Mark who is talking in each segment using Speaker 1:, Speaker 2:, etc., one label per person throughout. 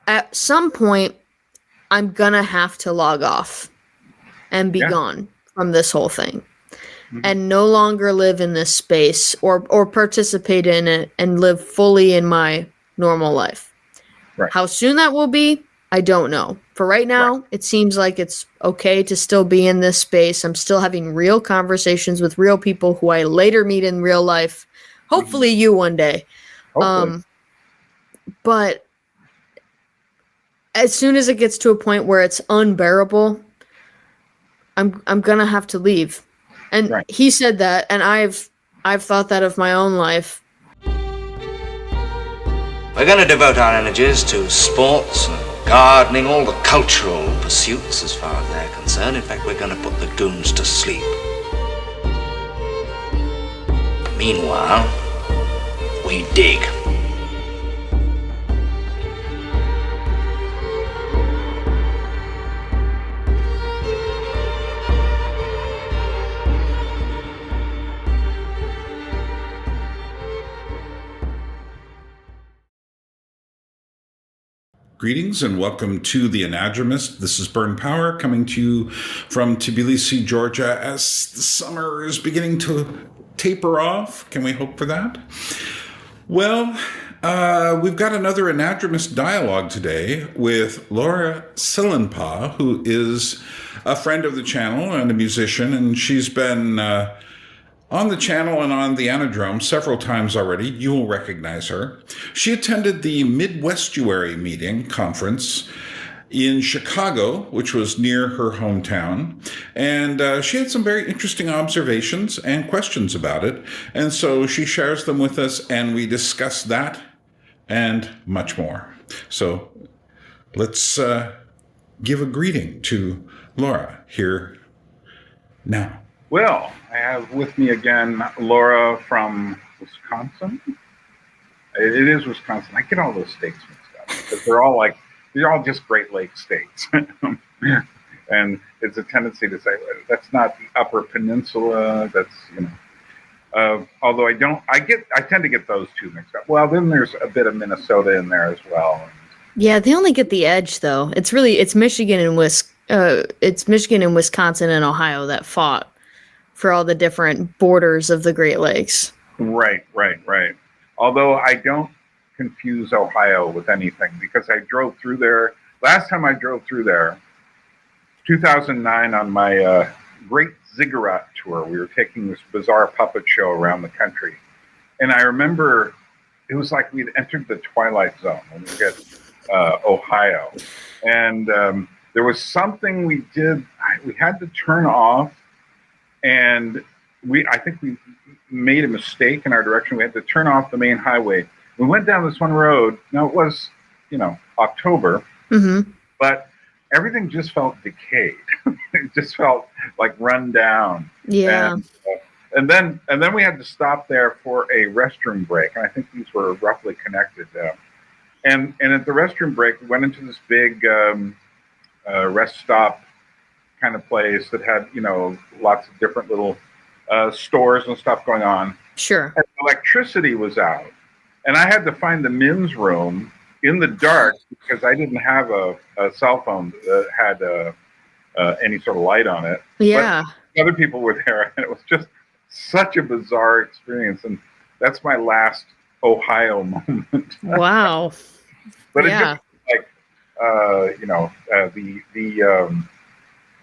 Speaker 1: at some point, I'm gonna have to log off and be gone from this whole thing, and no longer live in this space or participate in it and live fully in my normal life.
Speaker 2: Right.
Speaker 1: How soon that will be, I don't know. For right now, it seems like it's okay to still be in this space. I'm still having real conversations with real people who I later meet in real life. Hopefully you one day.
Speaker 2: Hopefully.
Speaker 1: But as soon as it gets to a point where it's unbearable, I'm gonna have to leave. And he said that, and I've thought that of my own life.
Speaker 3: We're going to devote our energies to sports and gardening, all the cultural pursuits as far as they're concerned. In fact, we're going to put the goons to sleep. Meanwhile, we dig.
Speaker 4: Greetings and welcome to the Anadromist. This is Byrne Power coming to you from Tbilisi, Georgia, as the summer is beginning to taper off. Can we hope for that? Well, we've got another Anadromist dialogue today with Laura Sillanpää, who is a friend of the channel and a musician, and she's been on the channel and on the Anadrome several times already. You will recognize her. She attended the Midwestuary Conference in Chicago, which was near her hometown. And she had some very interesting observations and questions about it. And so she shares them with us, and we discuss that and much more. So let's give a greeting to Laura here now.
Speaker 2: Well, I have with me again Laura from Wisconsin. It is Wisconsin. I get all those states mixed up because they're all just Great Lakes states. And it's a tendency to say that's not the Upper Peninsula. That's although I tend to get those two mixed up. Well, then there's a bit of Minnesota in there as well.
Speaker 1: Yeah, they only get the edge though. It's Michigan and Wisconsin and Ohio that fought for all the different borders of the Great Lakes.
Speaker 2: Right. Although I don't confuse Ohio with anything because I drove through there. Last time I drove through there, 2009 on my Great Ziggurat tour, we were taking this bizarre puppet show around the country. And I remember it was like we'd entered the Twilight Zone when we get Ohio. And there was something we did, we had to turn off. And I think we made a mistake in our direction. We had to turn off the main highway. We went down this one road. Now it was, October, but everything just felt decayed. It just felt like run down.
Speaker 1: Yeah.
Speaker 2: And then we had to stop there for a restroom break. And I think these were roughly connected. And at the restroom break, we went into this big rest stop kind of place that had, lots of different little stores and stuff going on.
Speaker 1: Sure.
Speaker 2: And electricity was out. And I had to find the men's room in the dark because I didn't have a cell phone that had any sort of light on it.
Speaker 1: Yeah.
Speaker 2: But other people were there, and it was just such a bizarre experience. And that's my last Ohio moment.
Speaker 1: Wow.
Speaker 2: But it just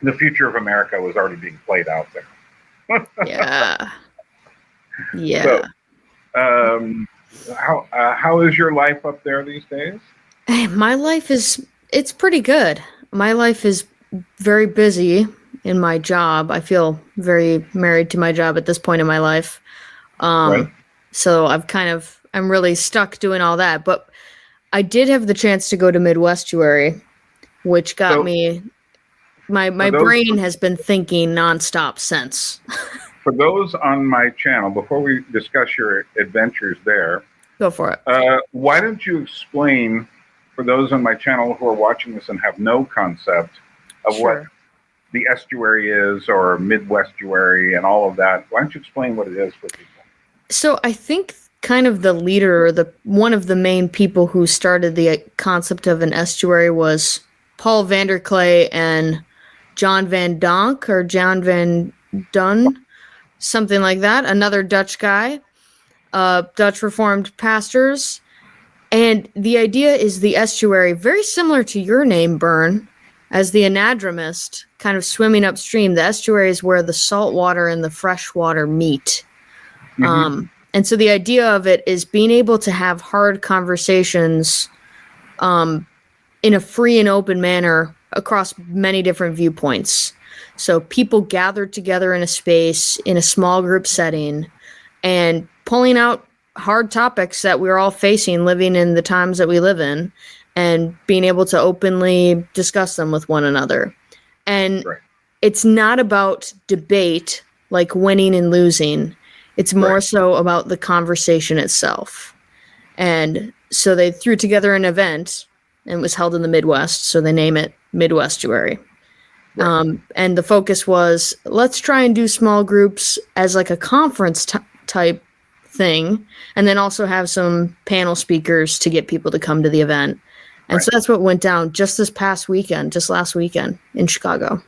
Speaker 2: the future of America was already being played out there.
Speaker 1: Yeah.
Speaker 2: So, how is your life up there these days?
Speaker 1: My life it's pretty good. My life is very busy in my job. I feel very married to my job at this point in my life. So I'm really stuck doing all that. But I did have the chance to go to Midwestuary, which got me. My brain has been thinking nonstop since.
Speaker 2: For those on my channel, before we discuss your adventures there,
Speaker 1: go for it.
Speaker 2: Why don't you explain, for those on my channel who are watching this and have no concept of what the estuary is or Midwestuary and all of that, why don't you explain what it is for people?
Speaker 1: So I think kind of the leader, or one of the main people who started the concept of an estuary was Paul VanderKlay and John Van Donk, or John Van Dun, something like that. Another Dutch guy, Dutch Reformed pastors. And the idea is the estuary, very similar to your name, Byrne, as the Anadromist, kind of swimming upstream. The estuary is where the salt water and the fresh water meet. And so the idea of it is being able to have hard conversations in a free and open manner across many different viewpoints. So people gathered together in a space, in a small group setting, and pulling out hard topics that we're all facing living in the times that we live in, and being able to openly discuss them with one another. And it's not about debate, like winning and losing. It's more so about the conversation itself. And so they threw together an event, and it was held in the Midwest, so they name it Midwestuary. And the focus was, let's try and do small groups as like a conference type thing, and then also have some panel speakers to get people to come to the event. And so that's what went down just last weekend in Chicago.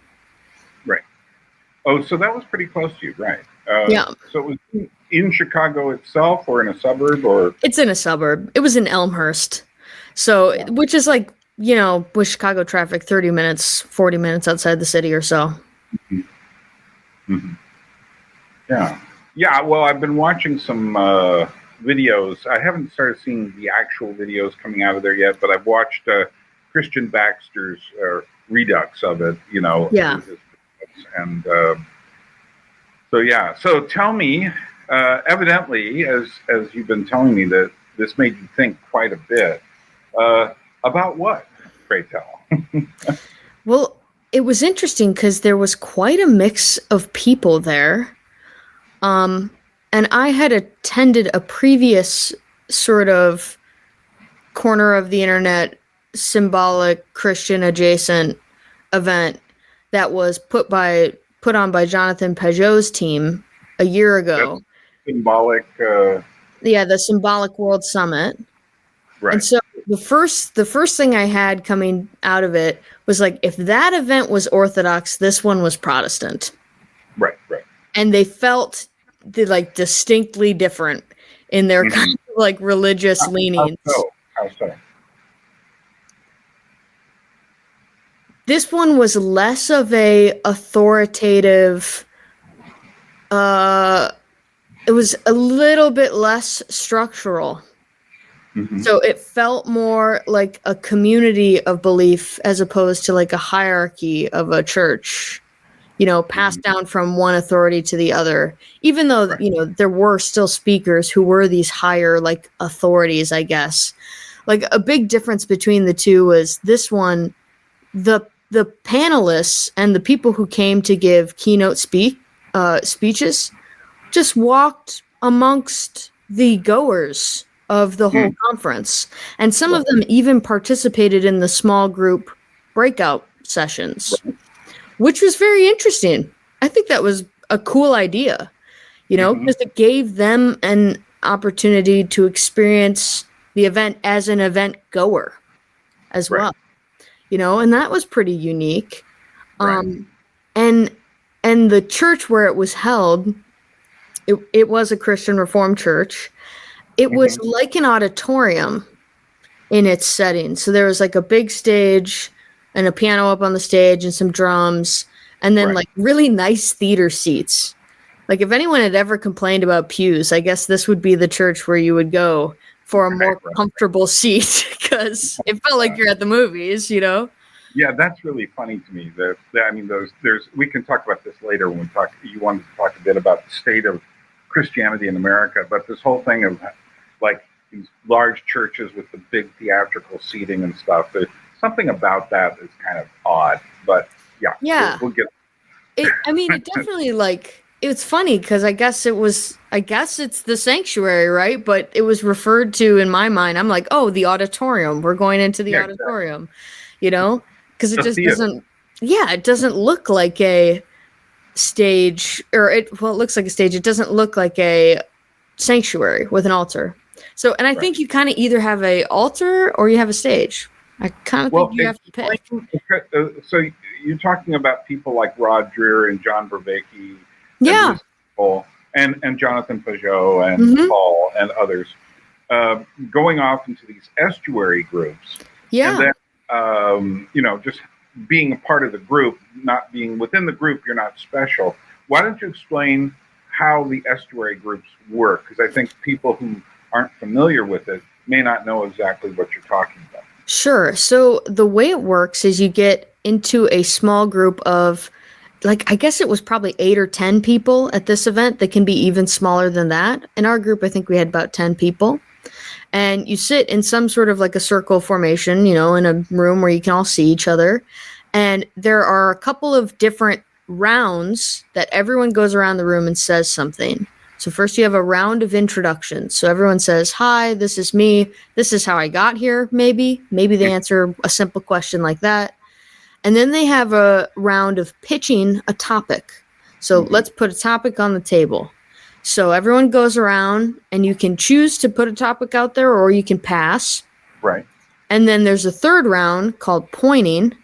Speaker 2: Right. Oh, so that was pretty close to you, right?
Speaker 1: Yeah.
Speaker 2: So it was in Chicago itself, or in a suburb, or?
Speaker 1: It's in a suburb. It was in Elmhurst. So, which is like, with Chicago traffic, 30 minutes, 40 minutes outside the city or so.
Speaker 2: Yeah. Yeah, well, I've been watching some videos. I haven't started seeing the actual videos coming out of there yet, but I've watched Christian Baxter's redux of it,
Speaker 1: Yeah.
Speaker 2: And so tell me, evidently, as you've been telling me, that this made you think quite a bit. About what, pray tell?
Speaker 1: Well, it was interesting because there was quite a mix of people there. And I had attended a previous sort of corner of the internet, symbolic Christian adjacent event that was put on by Jonathan Peugeot's team a year ago.
Speaker 2: Symbolic.
Speaker 1: The Symbolic World Summit.
Speaker 2: Right.
Speaker 1: And so the first thing I had coming out of it was like, if that event was Orthodox, this one was Protestant.
Speaker 2: Right.
Speaker 1: And they felt distinctly different in their kind of like religious leanings.
Speaker 2: How so?
Speaker 1: This one was less of a authoritative. It was a little bit less structural. So it felt more like a community of belief as opposed to like a hierarchy of a church, passed down from one authority to the other, even though, there were still speakers who were these higher like authorities, I guess. Like a big difference between the two was this one, the panelists and the people who came to give keynote speeches just walked amongst the goers of the whole conference. And some of them even participated in the small group breakout sessions, which was very interesting. I think that was a cool idea, because it gave them an opportunity to experience the event as an event goer as well, and that was pretty unique. And the church where it was held, it was a Christian Reformed church. It was like an auditorium in its setting. So there was like a big stage and a piano up on the stage and some drums, and then like really nice theater seats. Like if anyone had ever complained about pews, I guess this would be the church where you would go for a more comfortable seat, because it felt like you're at the movies,
Speaker 2: Yeah, that's really funny to me. We can talk about this later when you wanted to talk a bit about the state of Christianity in America, but this whole thing of like these large churches with the big theatrical seating and stuff, there's something about that is kind of odd, but we'll get
Speaker 1: it. I mean, it definitely it's funny because I guess it's the sanctuary, right? But it was referred to in my mind. I'm like, oh, the auditorium. We're going into the auditorium, because it just doesn't. Yeah, it doesn't look like a stage, or it looks like a stage. It doesn't look like a sanctuary with an altar. So, and I think you kind of either have a altar or you have a stage. I kind of think you have to pick.
Speaker 2: So you're talking about people like Roger and John Vervaeke,
Speaker 1: yeah,
Speaker 2: and Jonathan Peugeot and Paul and others going off into these estuary groups.
Speaker 1: Yeah,
Speaker 2: and then just being a part of the group, not being within the group, you're not special. Why don't you explain how the estuary groups work? Because I think people who aren't familiar with it may not know exactly what you're talking about.
Speaker 1: Sure. So the way it works is you get into a small group of, like, I guess it was probably 8 or 10 people at this event. That can be even smaller than that. In our group, I think we had about 10 people. And you sit in some sort of like a circle formation, in a room where you can all see each other. And there are a couple of different rounds that everyone goes around the room and says something. So first you have a round of introductions. So everyone says, hi, this is me. This is how I got here, maybe. Maybe they answer a simple question like that. And then they have a round of pitching a topic. So let's put a topic on the table. So everyone goes around and you can choose to put a topic out there or you can pass.
Speaker 2: Right.
Speaker 1: And then there's a third round called pointing,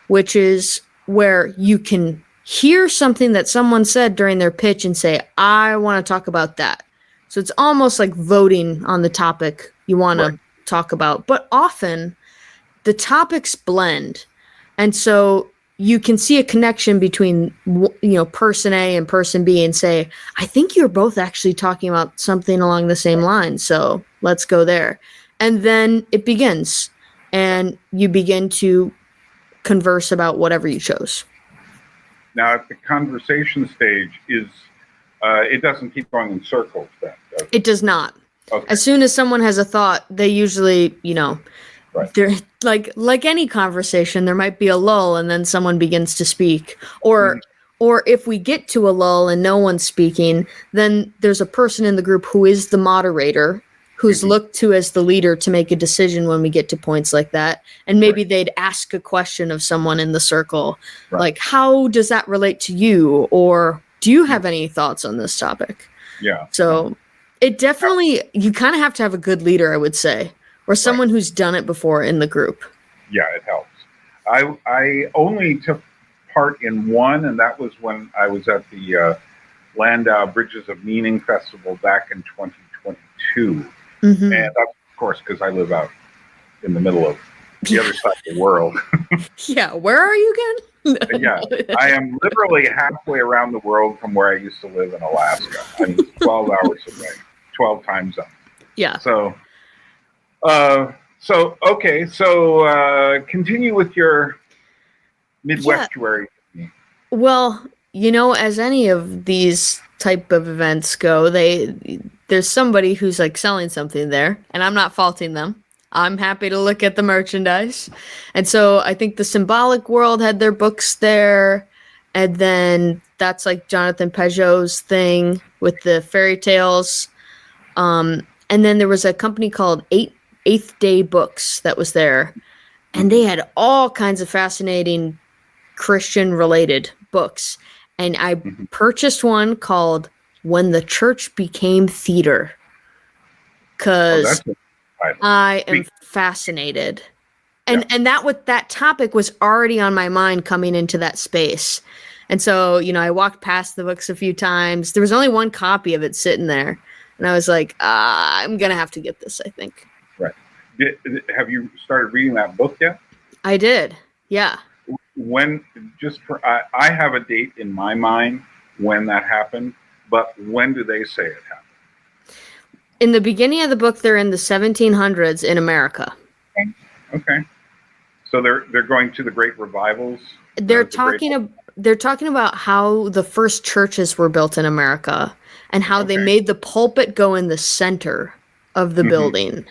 Speaker 1: which is where you can hear something that someone said during their pitch and say, I want to talk about that. So it's almost like voting on the topic you want to talk about. But often the topics blend. And so you can see a connection between, person A and person B and say, I think you're both actually talking about something along the same lines. So let's go there. And then it begins and you begin to converse about whatever you chose.
Speaker 2: Now, at the conversation stage, it doesn't keep going in circles then, does it?
Speaker 1: It does not.
Speaker 2: Okay.
Speaker 1: As soon as someone has a thought, they usually, they're like any conversation, there might be a lull and then someone begins to speak. Or if we get to a lull and no one's speaking, then there's a person in the group who is the moderator, who's looked to as the leader to make a decision when we get to points like that. And maybe they'd ask a question of someone in the circle, like, how does that relate to you? Or do you have any thoughts on this topic?
Speaker 2: Yeah.
Speaker 1: So it definitely, you kind of have to have a good leader, I would say, or someone who's done it before in the group.
Speaker 2: Yeah, it helps. I only took part in one, and that was when I was at the Landau Bridges of Meaning Festival back in 2022. And that's, of course, because I live out in the middle of the other side of the world.
Speaker 1: Yeah, where are you again?
Speaker 2: Yeah, I am literally halfway around the world from where I used to live in Alaska. I mean, 12 hours away, 12 time zones.
Speaker 1: Yeah.
Speaker 2: So continue with your Midwestuary.
Speaker 1: Yeah. Well, as any of these type of events go, there's somebody who's like selling something there, and I'm not faulting them. I'm happy to look at the merchandise. And so I think the Symbolic World had their books there, and then that's like Jonathan Peugeot's thing with the fairy tales. And then there was a company called Eighth Day Books that was there, and they had all kinds of fascinating Christian related books. And I purchased one called When the Church Became Theater, because I am fascinated. And that topic was already on my mind coming into that space. And so, I walked past the books a few times. There was only one copy of it sitting there. And I was like, I'm going to have to get this, I think.
Speaker 2: Right. Have you started reading that book yet?
Speaker 1: I did. Yeah.
Speaker 2: I have a date in my mind when that happened, but when do they say it happened?
Speaker 1: In the beginning of the book, they're in the 1700s in America.
Speaker 2: Okay. So they're going to the great revivals.
Speaker 1: They're talking about how the first churches were built in America and how they made the pulpit go in the center of the building,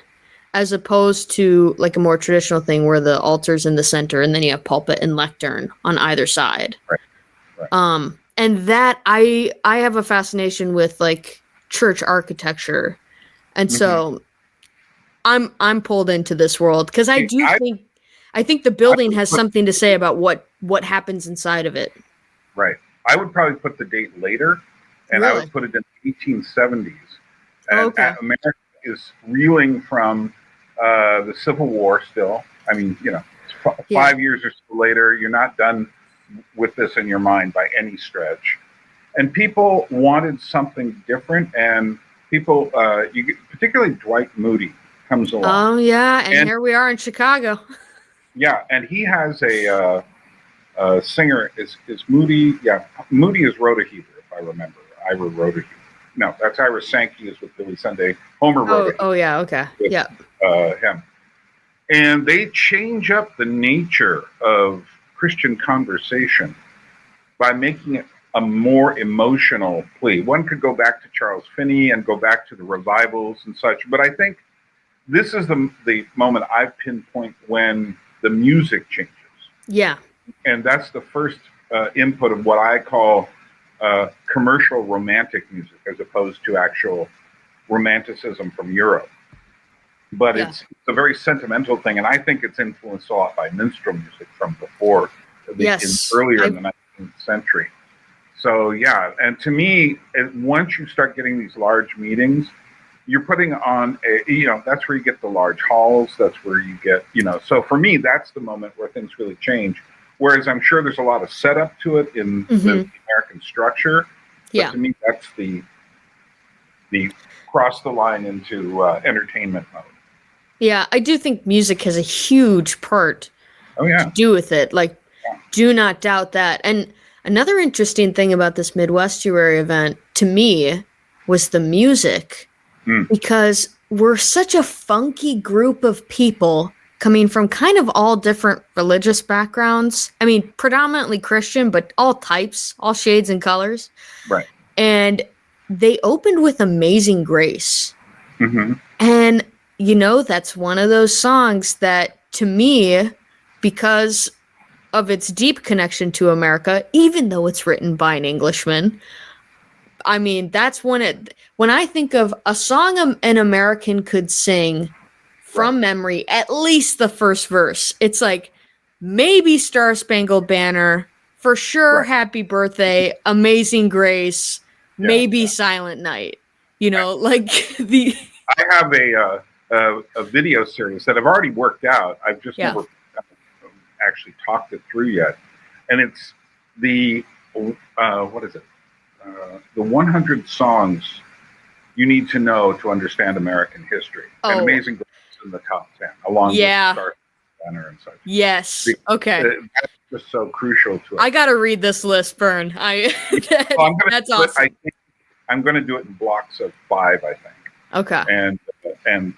Speaker 1: as opposed to like a more traditional thing where the altar's in the center and then you have pulpit and lectern on either side. Right. And that I have a fascination with like church architecture. And so I'm pulled into this world because I think the building has something to say about what happens inside of it.
Speaker 2: Right. I would probably put the date later, and I would put it in the 1870s. And
Speaker 1: Okay.
Speaker 2: America is reeling from the Civil War still. I mean, it's 5 years or so later, you're not done with this in your mind by any stretch. And people wanted something different, and people, particularly Dwight Moody comes along.
Speaker 1: Oh, yeah, and here we are in Chicago.
Speaker 2: Yeah, and he has a singer, is Moody, Moody is Rhoda Heber, if I remember. Ira Rhoda Heber. No, that's Ira Sankey is with Billy Sunday. Homer Rhoda Heber.
Speaker 1: Oh, yeah, okay.
Speaker 2: With,
Speaker 1: yeah.
Speaker 2: Him. And they change up the nature of Christian conversation by making it a more emotional plea. One could go back to Charles Finney and go back to the revivals and such, but I think this is the moment I've pinpoint when the music changes.
Speaker 1: Yeah.
Speaker 2: And that's the first input of what I call commercial romantic music, as opposed to actual romanticism from Europe. But it's a very sentimental thing, and I think it's influenced a lot by minstrel music from before, earlier in the 19th century. So, yeah, and to me, once you start getting these large meetings, you're putting on that's where you get the large halls. That's where you get, so for me, that's the moment where things really change. Whereas I'm sure there's a lot of setup to it in the American structure. But to me, that's the cross the line into entertainment mode.
Speaker 1: Yeah, I do think music has a huge part to do with it. Like, do not doubt that. And another interesting thing about this Midwestuary event, to me, was the music. Because we're such a funky group of people coming from kind of all different religious backgrounds. I mean, predominantly Christian, but all types, all shades and colors.
Speaker 2: Right.
Speaker 1: And they opened with Amazing Grace.
Speaker 2: Mm-hmm.
Speaker 1: And, that's one of those songs that, to me, because of its deep connection to America, even though it's written by an Englishman, I mean, that's when I think of a song an American could sing from memory, at least the first verse, it's like maybe Star Spangled Banner, for sure, Happy Birthday, Amazing Grace, maybe Silent Night.
Speaker 2: I have a video series that I've already worked out. I've just never actually talked it through yet, and it's the what is it? The 100 songs you need to know to understand American history. And Amazing Grace is in the top 10, along with Star Banner and such.
Speaker 1: Yes. Okay.
Speaker 2: That's just so crucial to it.
Speaker 1: I got to read this list, Byrne. That's awesome.
Speaker 2: I'm going to do it in blocks of 5, I think.
Speaker 1: Okay.
Speaker 2: And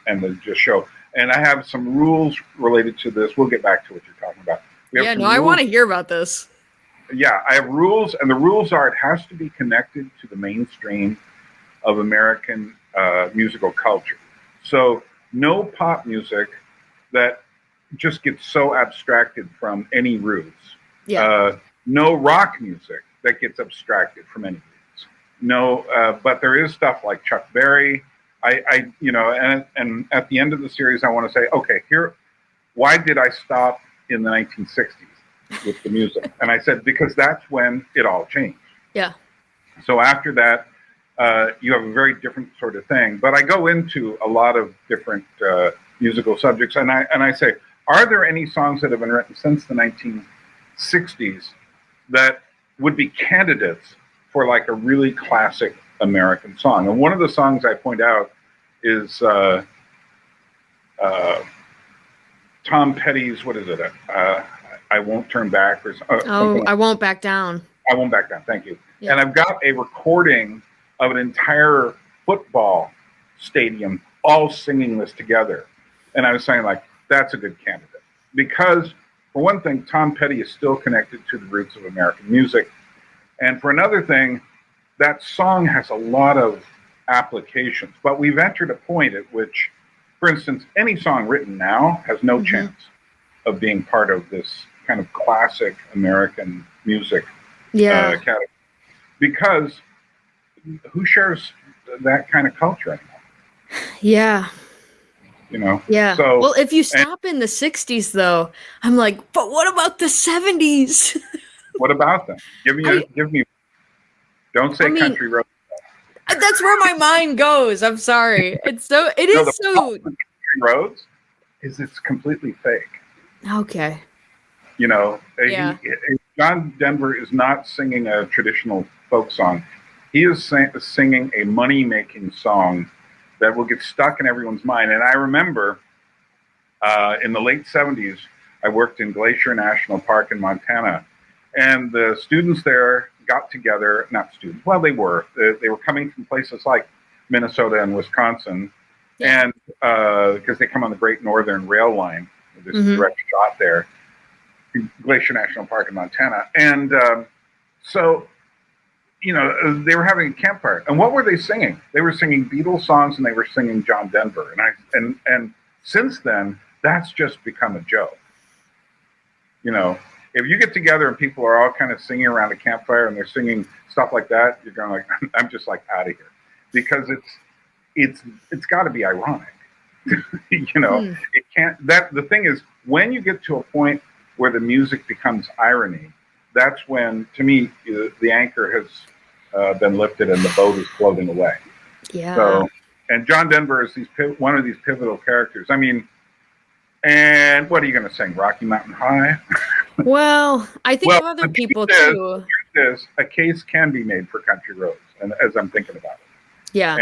Speaker 2: then just show. And I have some rules related to this. We'll get back to what you're talking about.
Speaker 1: I want to hear about this.
Speaker 2: Yeah, I have rules, and the rules are it has to be connected to the mainstream of American musical culture. So no pop music that just gets so abstracted from any roots. Yeah. No rock music that gets abstracted from any roots. No, but there is stuff like Chuck Berry. And at the end of the series, I want to say, okay, why did I stop in the 1960s? With the music, and I said because that's when it all changed.
Speaker 1: Yeah.
Speaker 2: So after that, you have a very different sort of thing. But I go into a lot of different musical subjects, and I say, are there any songs that have been written since the 1960s that would be candidates for like a really classic American song? And one of the songs I point out is Tom Petty's. What is it? I Won't Turn Back.
Speaker 1: I Won't Back Down.
Speaker 2: I Won't Back Down. Thank you. Yeah. And I've got a recording of an entire football stadium all singing this together. And I was saying, like, that's a good candidate. Because, for one thing, Tom Petty is still connected to the roots of American music. And for another thing, that song has a lot of applications. But we've entered a point at which, for instance, any song written now has no chance of being part of this kind of classic American music category. Because who shares that kind of culture anymore?
Speaker 1: Yeah.
Speaker 2: Yeah. So,
Speaker 1: well, if you stop in the 60s, though, I'm like, but what about the 70s?
Speaker 2: What about them? Give me. Don't say Country Road.
Speaker 1: That's where my mind goes. I'm sorry. It is
Speaker 2: No, the
Speaker 1: so.
Speaker 2: problem with Country Roads is it's completely fake.
Speaker 1: Okay.
Speaker 2: You know,
Speaker 1: Yeah.
Speaker 2: John Denver is not singing a traditional folk song. He is singing a money-making song that will get stuck in everyone's mind. And I remember in the late 70s, I worked in Glacier National Park in Montana, and the students there got together, not students, well, they were coming from places like Minnesota and Wisconsin, and because they come on the Great Northern Rail Line, there's a direct shot there, Glacier National Park in Montana. And so, you know, they were having a campfire. And what were they singing? They were singing Beatles songs and they were singing John Denver. And since then, that's just become a joke. You know, if you get together and people are all kind of singing around a campfire and they're singing stuff like that, you're going like, I'm just like out of here, because it's got to be ironic. You know, it can't. The thing is, when you get to a point where the music becomes irony, that's when, to me, the anchor has been lifted and the boat is floating away.
Speaker 1: Yeah.
Speaker 2: So, and John Denver is one of these pivotal characters. I mean, and what are you going to sing? Rocky Mountain High?
Speaker 1: Well, I think of other people too.
Speaker 2: The truth is, a case can be made for Country Roads, and as I'm thinking about it.
Speaker 1: Yeah.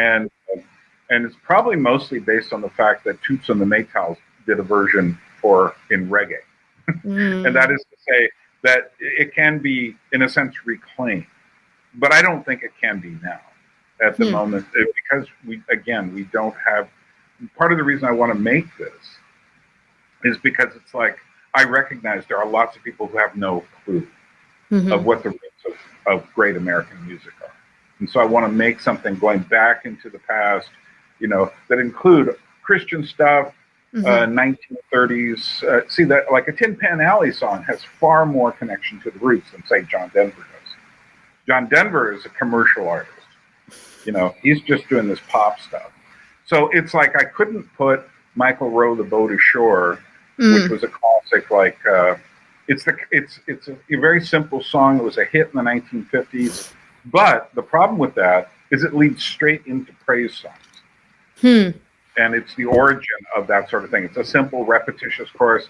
Speaker 2: And it's probably mostly based on the fact that Toots and the Maytals did a version in reggae. And that is to say that it can be, in a sense, reclaimed. But I don't think it can be now at the moment, because we don't have, part of the reason I want to make this is because it's like, I recognize there are lots of people who have no clue of what the roots of great American music are. And so I want to make something going back into the past, you know, that include Christian stuff, 1930s. See, that like a Tin Pan Alley song has far more connection to the roots than, say, John Denver does. John Denver is a commercial artist. You know, he's just doing this pop stuff. So it's like I couldn't put Michael Rowe, The Boat Ashore, which was a classic, like it's a very simple song. It was a hit in the 1950s. But the problem with that is it leads straight into praise songs. And it's the origin of that sort of thing. It's a simple, repetitious chorus.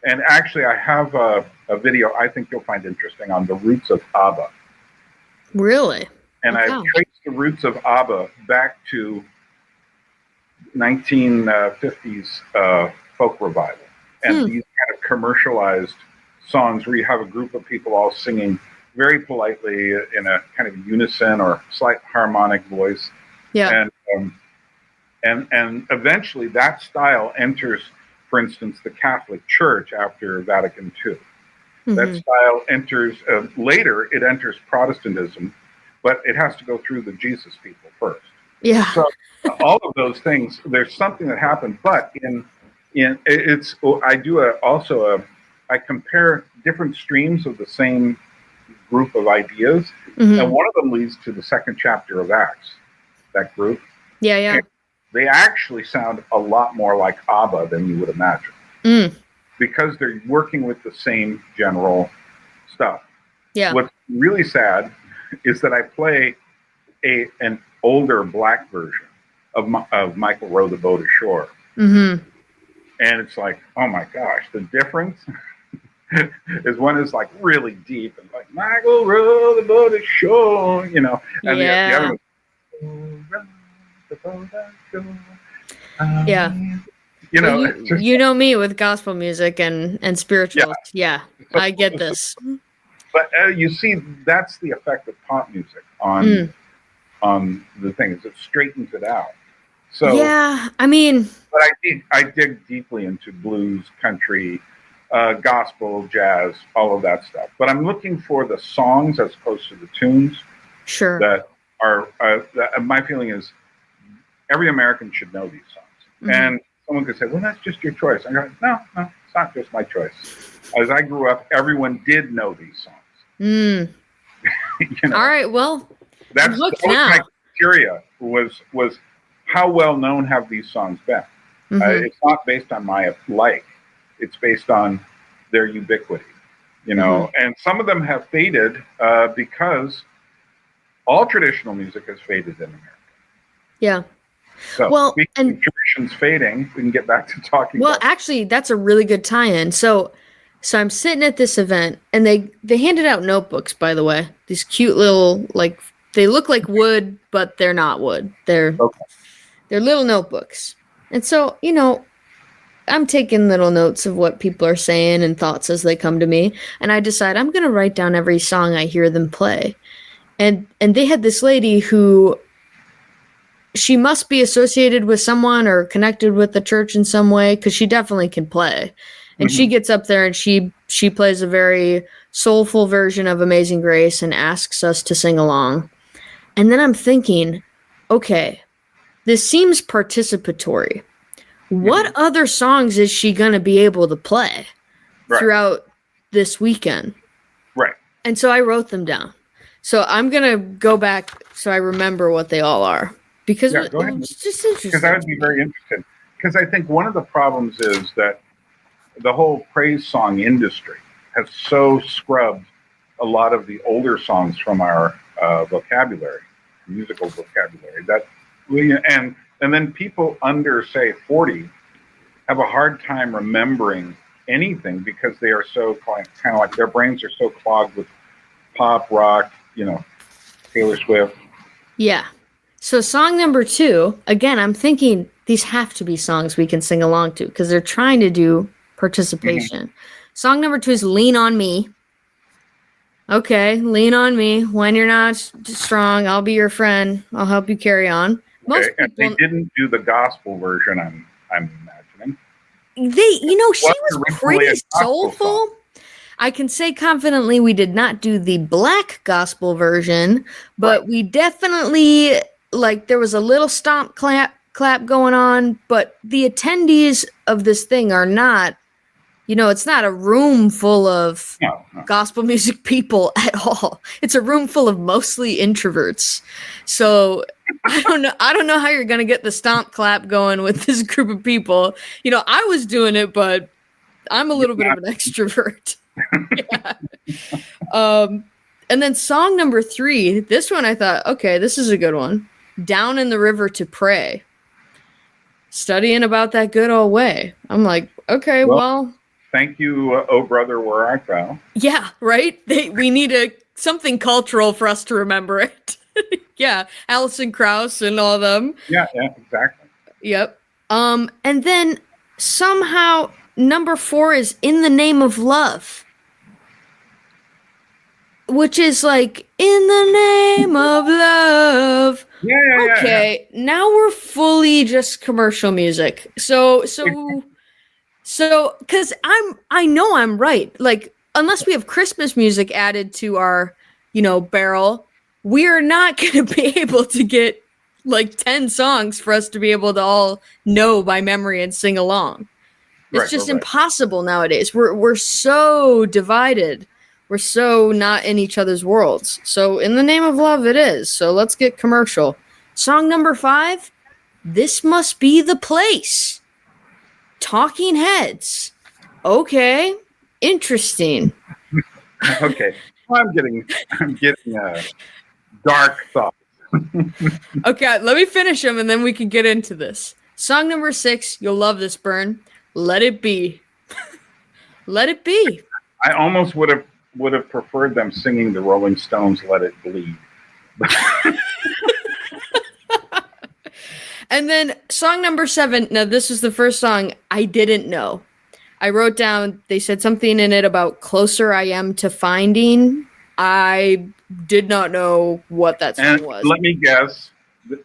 Speaker 2: And actually, I have a video I think you'll find interesting on the roots of ABBA.
Speaker 1: Really?
Speaker 2: And I've traced the roots of ABBA back to 1950s folk revival. And these kind of commercialized songs where you have a group of people all singing very politely in a kind of unison or slight harmonic voice.
Speaker 1: Yeah.
Speaker 2: And eventually that style enters, for instance, the Catholic Church after Vatican II. That style enters, later it enters Protestantism, but it has to go through the Jesus people first.
Speaker 1: Yeah.
Speaker 2: So all of those things, there's something that happened, but I compare different streams of the same group of ideas, and one of them leads to the second chapter of Acts, that group.
Speaker 1: Yeah, yeah.
Speaker 2: And they actually sound a lot more like ABBA than you would imagine, because they're working with the same general stuff.
Speaker 1: Yeah.
Speaker 2: What's really sad is that I play an older black version of Michael Rowe, The Boat Ashore. And it's like, oh my gosh, the difference is one is like really deep and like Michael Rowe, The Boat Ashore, you know, and the other one, the boat ashore. You know,
Speaker 1: well, you know me with gospel music and spirituals. Yeah, I get this.
Speaker 2: But you see, that's the effect of pop music on the things. It straightens it out. So
Speaker 1: yeah, I mean,
Speaker 2: but I dig deeply into blues, country, gospel, jazz, all of that stuff. But I'm looking for the songs as opposed to the tunes.
Speaker 1: Sure.
Speaker 2: That are my feeling is every American should know these songs. And someone could say, "Well, that's just your choice." I go, "No, it's not just my choice." As I grew up, everyone did know these songs. You know? All
Speaker 1: right. Well,
Speaker 2: that was my criteria. Was how well known have these songs been? It's not based on my like; it's based on their ubiquity. You know, and some of them have faded because all traditional music has faded in America.
Speaker 1: Yeah.
Speaker 2: So,
Speaker 1: Well,
Speaker 2: speaking
Speaker 1: and
Speaker 2: of traditions fading, we can get back to talking.
Speaker 1: well,
Speaker 2: about
Speaker 1: actually, that's a really good tie-in. So I'm sitting at this event, and they handed out notebooks. By the way, these cute little like they look like wood, but they're not wood. They're little notebooks. And so I'm taking little notes of what people are saying and thoughts as they come to me, and I decide I'm going to write down every song I hear them play. And they had this lady who she must be associated with someone or connected with the church in some way, because she definitely can play. And she gets up there and she plays a very soulful version of Amazing Grace and asks us to sing along. And then I'm thinking, okay, this seems participatory. What other songs is she going to be able to play throughout this weekend?
Speaker 2: Right.
Speaker 1: And so I wrote them down. So I'm going to go back so I remember what they all are. Because
Speaker 2: go ahead.
Speaker 1: it's just interesting.
Speaker 2: Because I would be very interested. Because I think one of the problems is that the whole praise song industry has so scrubbed a lot of the older songs from our vocabulary, musical vocabulary, that and then people under, say, 40 have a hard time remembering anything because they are so kind of like their brains are so clogged with pop, rock, Taylor Swift.
Speaker 1: Yeah. So song number 2, again, I'm thinking these have to be songs we can sing along to because they're trying to do participation. Song number 2 is Lean on Me. Okay, lean on me. When you're not strong, I'll be your friend. I'll help you carry on.
Speaker 2: Most people, and they didn't do the gospel version, I'm imagining.
Speaker 1: She was pretty soulful. Song. I can say confidently we did not do the black gospel version, but we definitely, there was a little stomp clap going on, but the attendees of this thing are not, it's not a room full of gospel music people at all. It's a room full of mostly introverts. So I don't know how you're going to get the stomp clap going with this group of people. I was doing it, but I'm a little bit of an extrovert. And then song number 3, this one I thought, okay, this is a good one. Down in the River to Pray. Studying about that good old way. I'm like, okay, well
Speaker 2: thank you, Oh Brother, Where Art Thou?
Speaker 1: Yeah, right? We need something cultural for us to remember it. Yeah, Alison Krauss and all of them.
Speaker 2: Yeah, exactly.
Speaker 1: Yep. And then somehow number 4 is In the Name of Love, which is like, in the name of love.
Speaker 2: Yeah.
Speaker 1: Okay, now we're fully just commercial music. So, because I know I'm right. Unless we have Christmas music added to our, barrel, we're not going to be able to get 10 songs for us to be able to all know by memory and sing along. It's just impossible nowadays. We're so divided. We're so not in each other's worlds. So In the Name of Love it is. So let's get commercial. Song number 5, This Must Be the Place. Talking Heads. Okay. Interesting.
Speaker 2: Okay. I'm getting dark thoughts.
Speaker 1: Okay, let me finish them and then we can get into this. Song number 6, you'll love this, Byrne. Let It Be. Let It Be.
Speaker 2: I almost would have preferred them singing the Rolling Stones' Let It Bleed.
Speaker 1: And then song number 7. Now, this is the first song I didn't know. I wrote down, they said something in it about Closer I Am to Finding. I did not know what that song was.
Speaker 2: Let me guess.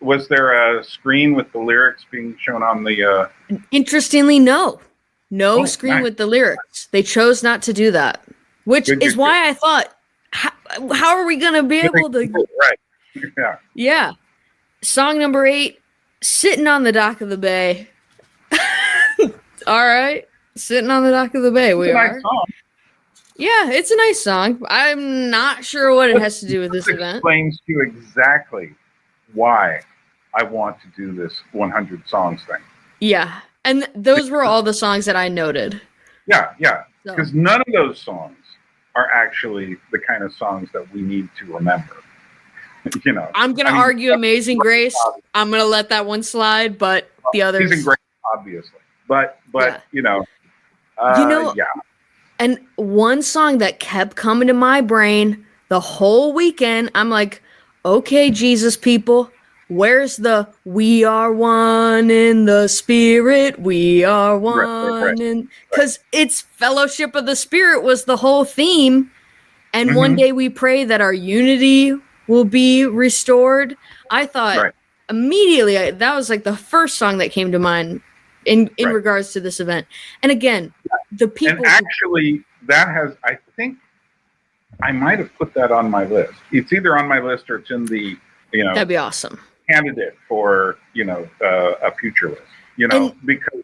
Speaker 2: Was there a screen with the lyrics being shown on the...
Speaker 1: Interestingly, no. No screen with the lyrics. They chose not to do that. Which is why I thought, how are we going to be able to...
Speaker 2: Right.
Speaker 1: Yeah. Song number 8, Sitting on the Dock of the Bay. All right. Sitting on the Dock of the Bay. We are. Nice song. Yeah, it's a nice song. I'm not sure what it has to do with this event.
Speaker 2: Explains to you exactly why I want to do this 100 songs thing.
Speaker 1: Yeah. And those were all the songs that I noted.
Speaker 2: Yeah. Because none of those songs are actually the kind of songs that we need to remember. You know,
Speaker 1: I'm going to argue Amazing Grace. I'm going to let that one slide, but the others.
Speaker 2: Amazing Grace, obviously. But
Speaker 1: Yeah.
Speaker 2: you know, yeah.
Speaker 1: And one song that kept coming to my brain the whole weekend, I'm like, okay, Jesus people, where's the "we are one in the Spirit, we are one in," because it's Fellowship of the Spirit was the whole theme. And one day we pray that our unity will be restored. I thought immediately that was like the first song that came to mind in regards to this event. And again, the people.
Speaker 2: And actually, that has, I think, I might have put that on my list. It's either on my list or it's in the, you know,
Speaker 1: that'd be awesome.
Speaker 2: Candidate for, you know, a future list. You know, because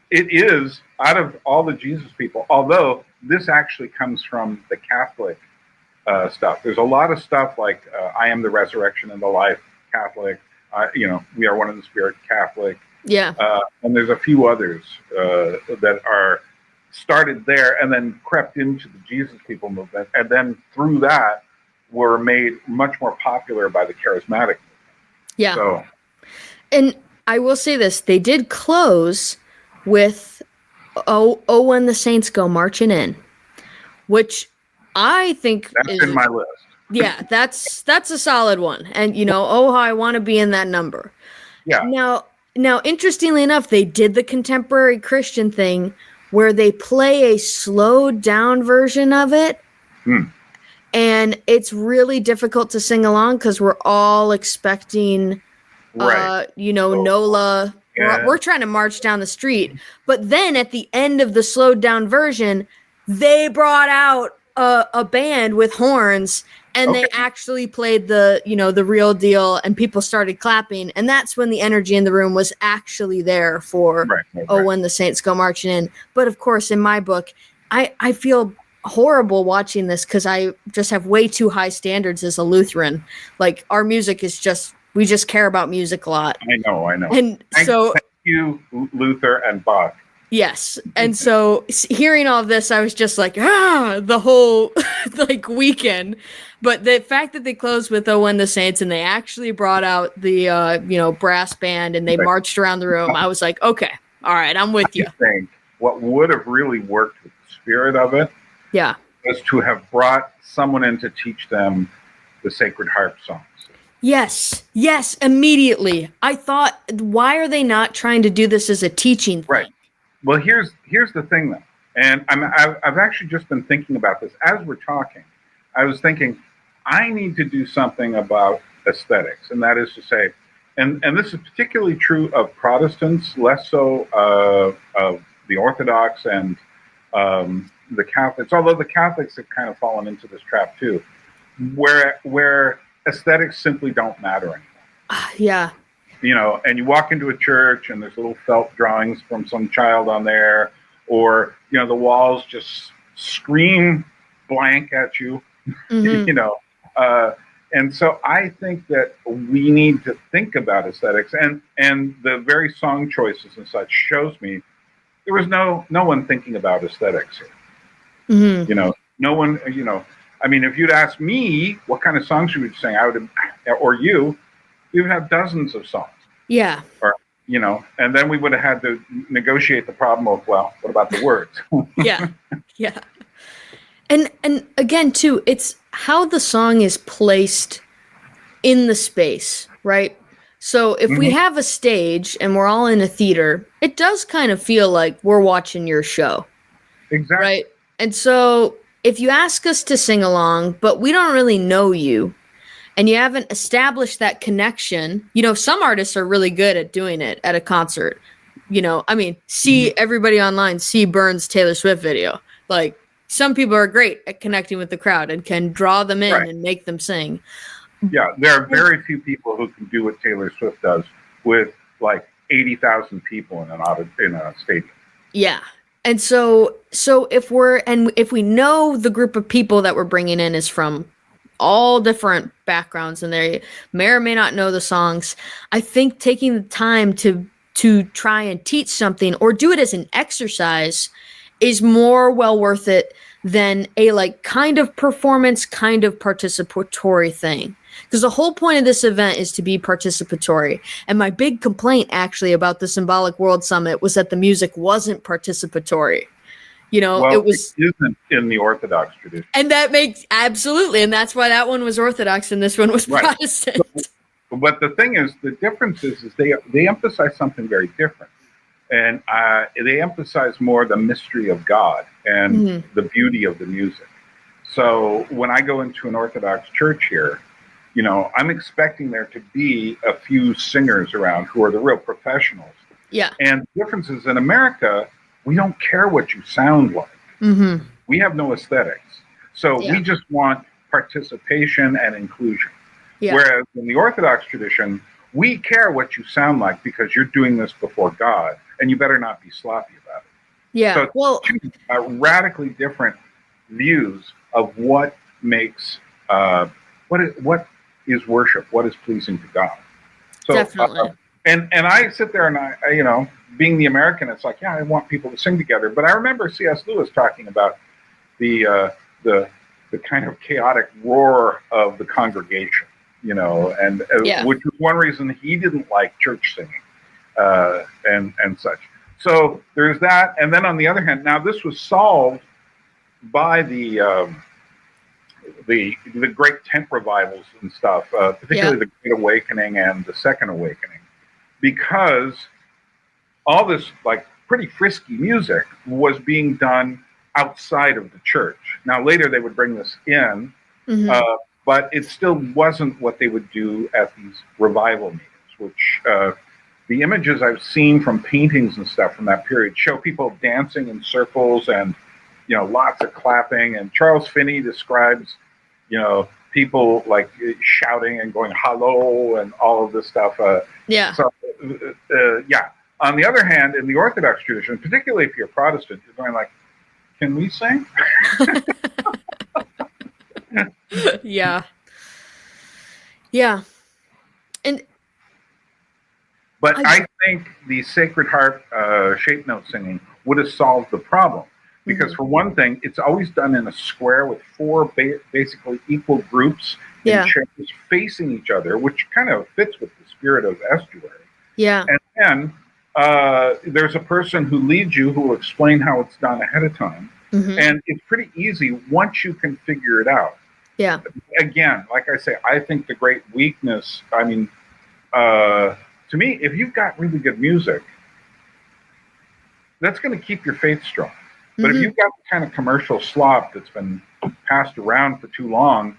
Speaker 2: it is out of all the Jesus people. Although this actually comes from the Catholic stuff. There's a lot of stuff like "I am the resurrection and the life," Catholic. You know, "We are one in the Spirit," Catholic.
Speaker 1: Yeah.
Speaker 2: And there's a few others that are started there and then crept into the Jesus people movement, and then through that were made much more popular by the charismatic movement.
Speaker 1: Yeah.
Speaker 2: So,
Speaker 1: and I will say this, they did close with "Oh When the Saints Go Marching In," which I think
Speaker 2: that's in my list.
Speaker 1: Yeah, that's a solid one. And you know, oh, how I want to be in that number.
Speaker 2: Yeah.
Speaker 1: Now, interestingly enough, they did the contemporary Christian thing where they play a slowed down version of it. And it's really difficult to sing along because we're all expecting, you know, Nola. Yeah. We're trying to march down the street. But then at the end of the slowed down version, they brought out a band with horns, and they actually played the, you know, the real deal, and people started clapping. And that's when the energy in the room was actually there for When the Saints Go Marching In. But of course, in my book, I feel horrible watching this because I just have way too high standards as a Lutheran. Like, our music is just, we just care about music a lot.
Speaker 2: I know.
Speaker 1: And
Speaker 2: thank you, Luther and Bach.
Speaker 1: Yes. And so hearing all of this, I was just like, the whole like weekend. But the fact that they closed with "Oh When the Saints" and they actually brought out the, you know, brass band and they marched around the room, I was like, okay, all right, I'm with you.
Speaker 2: I think what would have really worked with the spirit of it was to have brought someone in to teach them the Sacred Harp songs. Yes,
Speaker 1: immediately. I thought, why are they not trying to do this as a teaching thing?
Speaker 2: Right. Well, here's the thing, though, and I've actually just been thinking about this as we're talking. I was thinking, I need to do something about aesthetics, and that is to say, and this is particularly true of Protestants, less so of the Orthodox and the Catholics, although the Catholics have kind of fallen into this trap too, where aesthetics simply don't matter anymore.
Speaker 1: Yeah.
Speaker 2: You know, and you walk into a church and there's little felt drawings from some child on there, or, you know, the walls just scream blank at you, you know. And so I think that we need to think about aesthetics, and the very song choices and such shows me there was no one thinking about aesthetics here. You know, no one, you know, I mean, if you'd asked me what kind of songs you would sing, I would have, or you would have dozens of songs.
Speaker 1: Yeah.
Speaker 2: Or, you know, and then we would have had to negotiate the problem of, well, what about the words?
Speaker 1: Yeah. And again, too, it's how the song is placed in the space, right? So if we have a stage and we're all in a theater, it does kind of feel like we're watching your show.
Speaker 2: Exactly.
Speaker 1: Right? And so if you ask us to sing along, but we don't really know you, and you haven't established that connection, you know, some artists are really good at doing it at a concert. You know, I mean, see everybody online, see Byrne's Taylor Swift video. Like, some people are great at connecting with the crowd and can draw them in and make them sing.
Speaker 2: Yeah, there are very few people who can do what Taylor Swift does with like 80,000 people in a stadium. Yeah.
Speaker 1: And so if we know the group of people that we're bringing in is from all different backgrounds and they may or may not know the songs, I think taking the time to try and teach something or do it as an exercise is more well worth it than a like kind of performance, kind of participatory thing. Because the whole point of this event is to be participatory. And my big complaint actually about the Symbolic World Summit was that the music wasn't participatory. You know,
Speaker 2: Well,
Speaker 1: it was
Speaker 2: isn't in the Orthodox tradition.
Speaker 1: and that makes absolutely, and that's why that one was Orthodox and this one was
Speaker 2: Right.
Speaker 1: Protestant.
Speaker 2: But the thing is, the difference is they emphasize something very different. And they emphasize more the mystery of God and the beauty of the music. So when I go into an Orthodox church here, you know, I'm expecting there to be a few singers around who are the real professionals.
Speaker 1: Yeah.
Speaker 2: And the difference is in America, we don't care what you sound like. We have no aesthetics. So we just want participation and inclusion.
Speaker 1: Yeah.
Speaker 2: Whereas in the Orthodox tradition, we care what you sound like because you're doing this before God, and you better not be sloppy about it.
Speaker 1: Yeah.
Speaker 2: So
Speaker 1: well,
Speaker 2: two radically different views of what makes what is worship, what is pleasing to God. So,
Speaker 1: definitely.
Speaker 2: And I sit there and I, you know, being the American, it's like, yeah, I want people to sing together. But I remember C.S. Lewis talking about the kind of chaotic roar of the congregation, you know, and which was one reason he didn't like church singing and such. So there's that. And then on the other hand, now this was solved by the great tent revivals and stuff, particularly the Great Awakening and the Second Awakening, because all this like pretty frisky music was being done outside of the church. Now later they would bring this in, but it still wasn't what they would do at these revival meetings, which the images I've seen from paintings and stuff from that period show people dancing in circles and, you know, lots of clapping. And Charles Finney describes, you know, people like shouting and going hello and all of this stuff. So, on the other hand, in the Orthodox tradition, particularly if you're Protestant, you're going like, can we sing?
Speaker 1: Yeah.
Speaker 2: But I think the Sacred Harp shape note singing would have solved the problem. Because for one thing, it's always done in a square with four basically equal groups in chairs facing each other, which kind of fits with the spirit of estuary.
Speaker 1: Yeah.
Speaker 2: And then there's a person who leads you who will explain how it's done ahead of time. And it's pretty easy once you can figure it out.
Speaker 1: Yeah.
Speaker 2: Again, like I say, I think the great weakness, I mean, to me, if you've got really good music, that's going to keep your faith strong. But if you've got the kind of commercial slop that's been passed around for too long,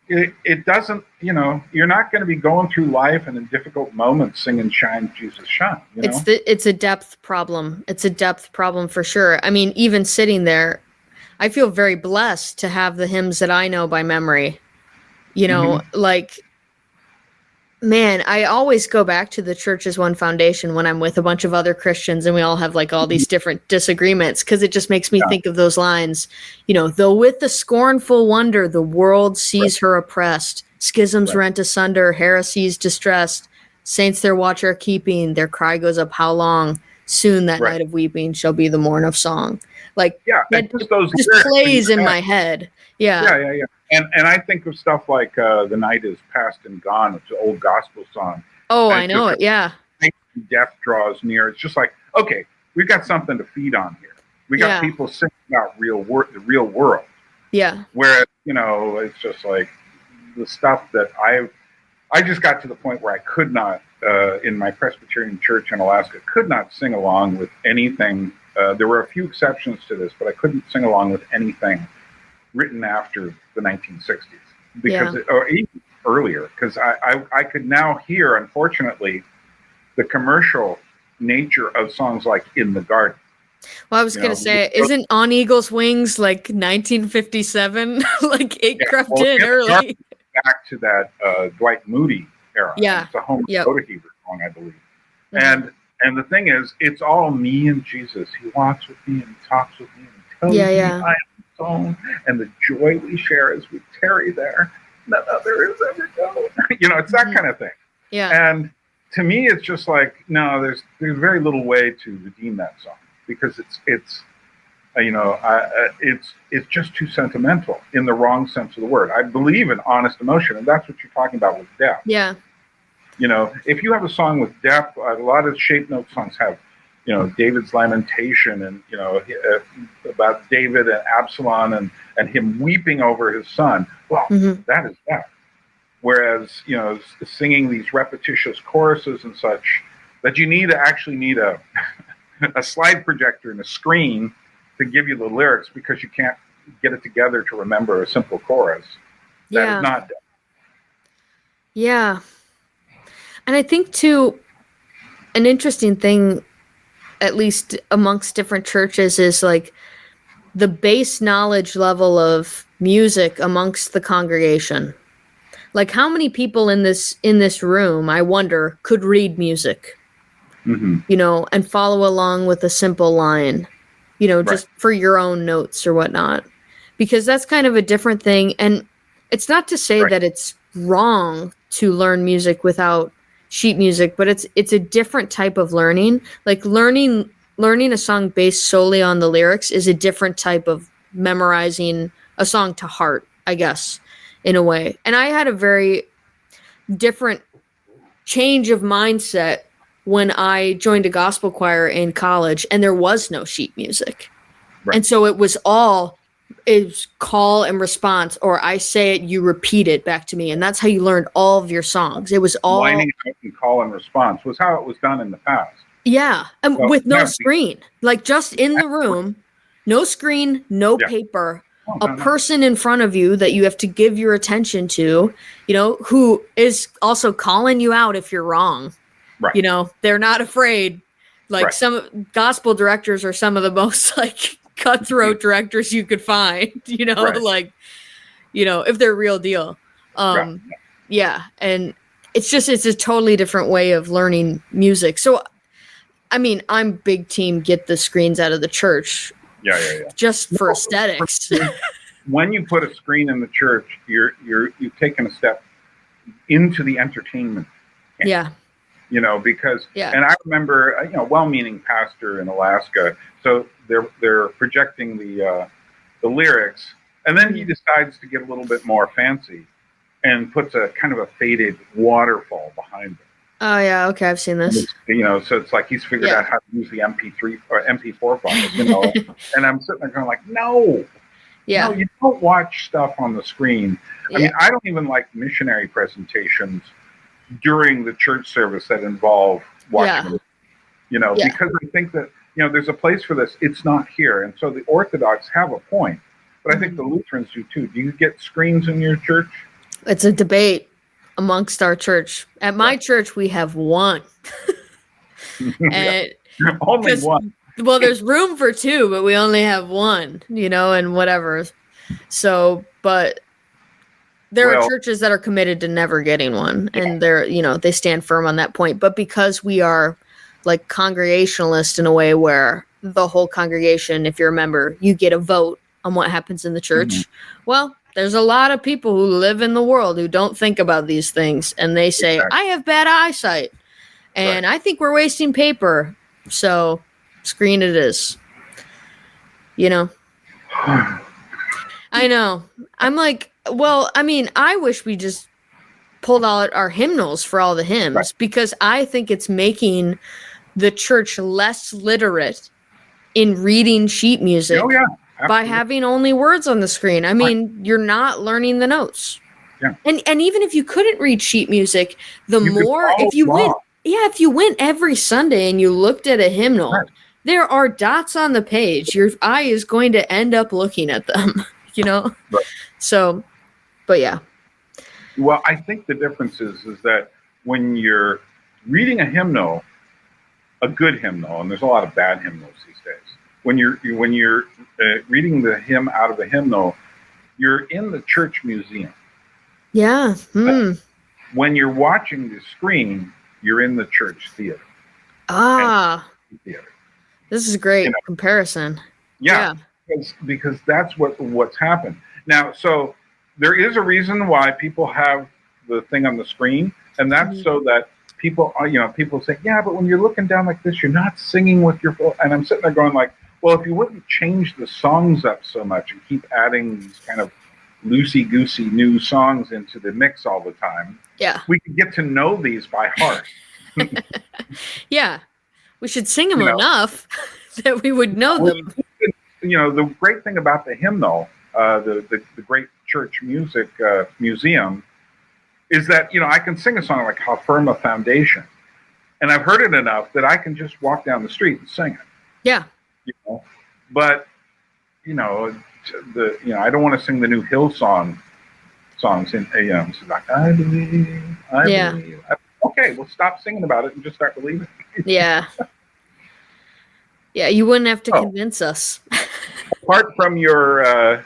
Speaker 2: it doesn't, you know, you're not going to be going through life and in difficult moments singing Shine, Jesus, Shine. You know?
Speaker 1: It's a depth problem. It's a depth problem for sure. I mean, even sitting there, I feel very blessed to have the hymns that I know by memory. You know, like, man, I always go back to the Church as One Foundation when I'm with a bunch of other Christians and we all have like all these different disagreements, because it just makes me think of those lines, you know, though with the scornful wonder the world sees her oppressed, schisms rent asunder, heresies distressed, saints their watch are keeping, their cry goes up how long, soon that night of weeping shall be the morn of song. Like, that just plays in my head. Yeah.
Speaker 2: And I think of stuff like The Night is Past and Gone, which is an old gospel song.
Speaker 1: Oh, I know it, yeah.
Speaker 2: Death draws near. It's just like, okay, we've got something to feed on here. We got people singing about the real world.
Speaker 1: Yeah.
Speaker 2: Whereas, you know, it's just like the stuff that I just got to the point where I could not, in my Presbyterian church in Alaska, could not sing along with anything. There were a few exceptions to this, but I couldn't sing along with anything written after the 1960s, because or even earlier, because I could now hear, unfortunately, the commercial nature of songs like In the Garden.
Speaker 1: Well, I was going to say, isn't On Eagle's Wings like 1957? Like it crept in early.
Speaker 2: Back to that Dwight Moody era.
Speaker 1: Yeah.
Speaker 2: It's a Homer Sodaheaver song, I believe. And the thing is, it's all me and Jesus. He walks with me and he talks with me and he tells me I am his own, and the joy we share as we tarry there, none other is ever known. You know, it's that kind of thing.
Speaker 1: Yeah.
Speaker 2: And to me, it's just like, no, there's very little way to redeem that song, because It's just too sentimental in the wrong sense of the word. I believe in honest emotion, and that's what you're talking about with depth.
Speaker 1: Yeah.
Speaker 2: If you have a song with depth, a lot of shape note songs have, David's lamentation and, about David and Absalom and him weeping over his son. Well, that is depth. Whereas, singing these repetitious choruses and such, that you actually need a slide projector and a screen to give you the lyrics because you can't get it together to remember a simple chorus. That is not depth.
Speaker 1: Yeah. And I think, too, an interesting thing, at least amongst different churches, is like the base knowledge level of music amongst the congregation. Like, how many people in this room, I wonder, could read music, and follow along with a simple line, just for your own notes or whatnot, because that's kind of a different thing. And it's not to say that it's wrong to learn music without sheet music, but it's a different type of learning. Like learning a song based solely on the lyrics is a different type of memorizing a song to heart, I guess, in a way. And I had a very different change of mindset when I joined a gospel choir in college, and there was no sheet music. And so it was call and response, or I say it, you repeat it back to me. And that's how you learned all of your songs. It was all
Speaker 2: lining up and call and response was how it was done in the past.
Speaker 1: Yeah. And with no screen, like just in the room, no screen, no paper, a person in front of you that you have to give your attention to, who is also calling you out if you're wrong.
Speaker 2: Right.
Speaker 1: They're not afraid. Like some gospel directors are some of the most like cutthroat directors you could find, if they're real deal. Yeah. And it's a totally different way of learning music. So, I mean, I'm big team, get the screens out of the church.
Speaker 2: Yeah.
Speaker 1: Just for aesthetics.
Speaker 2: When you put a screen in the church, you've taken a step into the entertainment.
Speaker 1: Yeah.
Speaker 2: Because, and I remember, well-meaning pastor in Alaska. So they're projecting the lyrics, and then he decides to get a little bit more fancy and puts a kind of a faded waterfall behind it.
Speaker 1: Oh yeah, okay, I've seen this.
Speaker 2: So it's like he's figured out how to use the MP3 or MP4 files, and I'm sitting there going like, no, you don't watch stuff on the screen. I mean, I don't even like missionary presentations during the church service that involve watching, because I think that, there's a place for this. It's not here. And so the Orthodox have a point, but I think the Lutherans do too. Do you get screens in your church?
Speaker 1: It's a debate amongst our church. At my church, we have one. And
Speaker 2: only one.
Speaker 1: Well, there's room for two, but we only have one, and whatever. So, but there are churches that are committed to never getting one, and they stand firm on that point. But because we are like congregationalist in a way where the whole congregation, if you're a member, you get a vote on what happens in the church. Well, there's a lot of people who live in the world who don't think about these things, and they say, I have bad eyesight, and I think we're wasting paper. So screen it is, I know. I'm like, well, I mean, I wish we just pulled out our hymnals for all the hymns, because I think it's making the church less literate in reading sheet music by having only words on the screen. I mean, you're not learning the notes.
Speaker 2: Yeah.
Speaker 1: And even if you couldn't read sheet music, if you went every Sunday and you looked at a hymnal, there are dots on the page. Your eye is going to end up looking at them, So, but yeah.
Speaker 2: Well, I think the difference is that when you're reading a hymnal, a good hymnal, and there's a lot of bad hymnals these days. When you're reading the hymn out of the hymnal, you're in the church museum.
Speaker 1: Yeah.
Speaker 2: When you're watching the screen, you're in the church theater.
Speaker 1: This is a great comparison.
Speaker 2: Yeah. Because that's what's happened. Now, so there is a reason why people have the thing on the screen, and that's so that people say, yeah, but when you're looking down like this, you're not singing with your full. And I'm sitting there going like, well, if you wouldn't change the songs up so much and keep adding these kind of loosey-goosey new songs into the mix all the time,
Speaker 1: Yeah.
Speaker 2: we could get to know these by heart.
Speaker 1: Yeah. We should sing them
Speaker 2: You know,
Speaker 1: enough that we would know them.
Speaker 2: You know, the great thing about the hymnal, the great church music museum, is that, you know, I can sing a song like How Firm a Foundation. And I've heard it enough that I can just walk down the street and sing it.
Speaker 1: Yeah.
Speaker 2: You know? But, you know, I don't want to sing the new Hillsong songs in, you know, it's like, I believe, I believe. Okay, well, stop singing about it and just start believing.
Speaker 1: Yeah. Yeah, you wouldn't have to convince us.
Speaker 2: Apart from your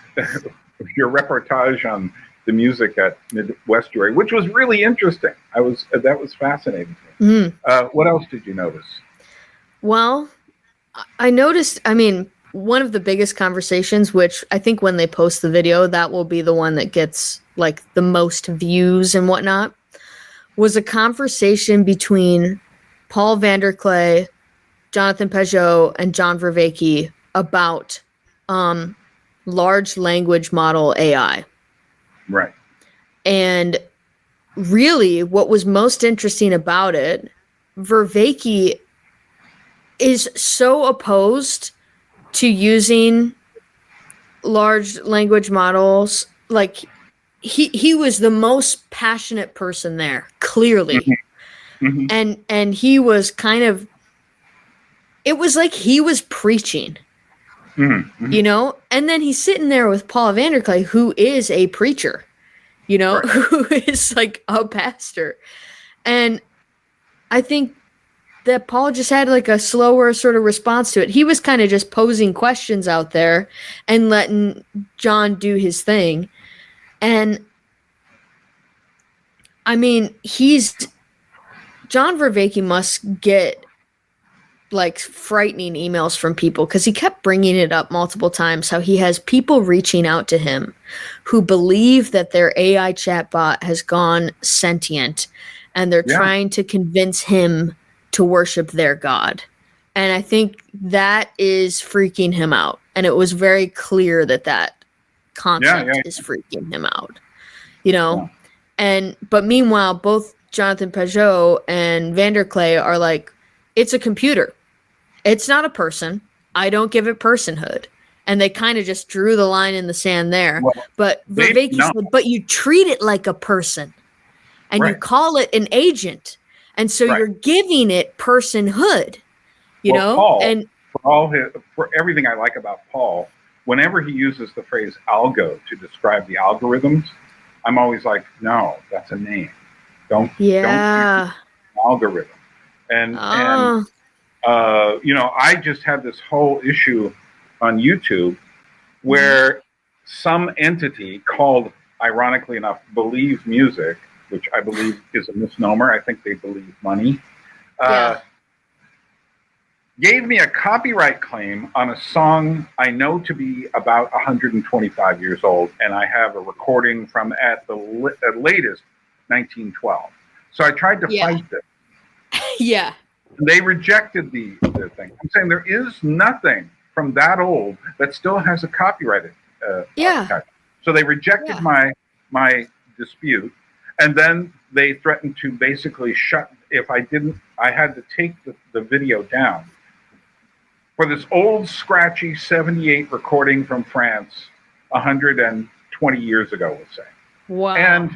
Speaker 2: reportage on the music at Midwestuary, which was really interesting, that was fascinating to me. What else did you notice?
Speaker 1: Well, I noticed, I mean, one of the biggest conversations, which I think when they post the video, that will be the one that gets like the most views and whatnot, was a conversation between Paul VanderKlay, Jonathan Peugeot, and John Vervaeke about large language model AI.
Speaker 2: Right.
Speaker 1: And really, what was most interesting about it, Vervaeke is so opposed to using large language models. Like, he was the most passionate person there, clearly. And he was kind of, it was like he was preaching, you know? And then he's sitting there with Paul VanderKlay, who is a preacher, you know, who is like a pastor. And I think that Paul just had like a slower sort of response to it. He was kind of just posing questions out there and letting John do his thing. And I mean, John Vervaeke must get like frightening emails from people, because he kept bringing it up multiple times, how he has people reaching out to him who believe that their AI chatbot has gone sentient, and they're trying to convince him to worship their God. And I think that is freaking him out. And it was very clear that that concept is freaking him out, you know? But meanwhile, both Jonathan Peugeot and VanderKlay are like, it's a computer. It's not a person. I don't give it personhood. And they kind of just drew the line in the sand there. Well, but Vervaeke said, but you treat it like a person, and you call it an agent. And so you're giving it personhood, you know?
Speaker 2: Paul,
Speaker 1: and
Speaker 2: for everything I like about Paul, whenever he uses the phrase algo to describe the algorithms, I'm always like, no, that's a name. Don't use algorithm. And you know, I just had this whole issue on YouTube where some entity called, ironically enough, Believe Music, which I believe is a misnomer. I think they believe money. Gave me a copyright claim on a song I know to be about 125 years old, and I have a recording from at latest 1912. So I tried to fight this. They rejected the thing. I'm saying there is nothing from that old that still has a copyrighted. So they rejected my dispute, and then they threatened to basically shut. If I didn't, I had to take the video down for this old scratchy 78 recording from France 120 years ago, we'll say.
Speaker 1: Wow.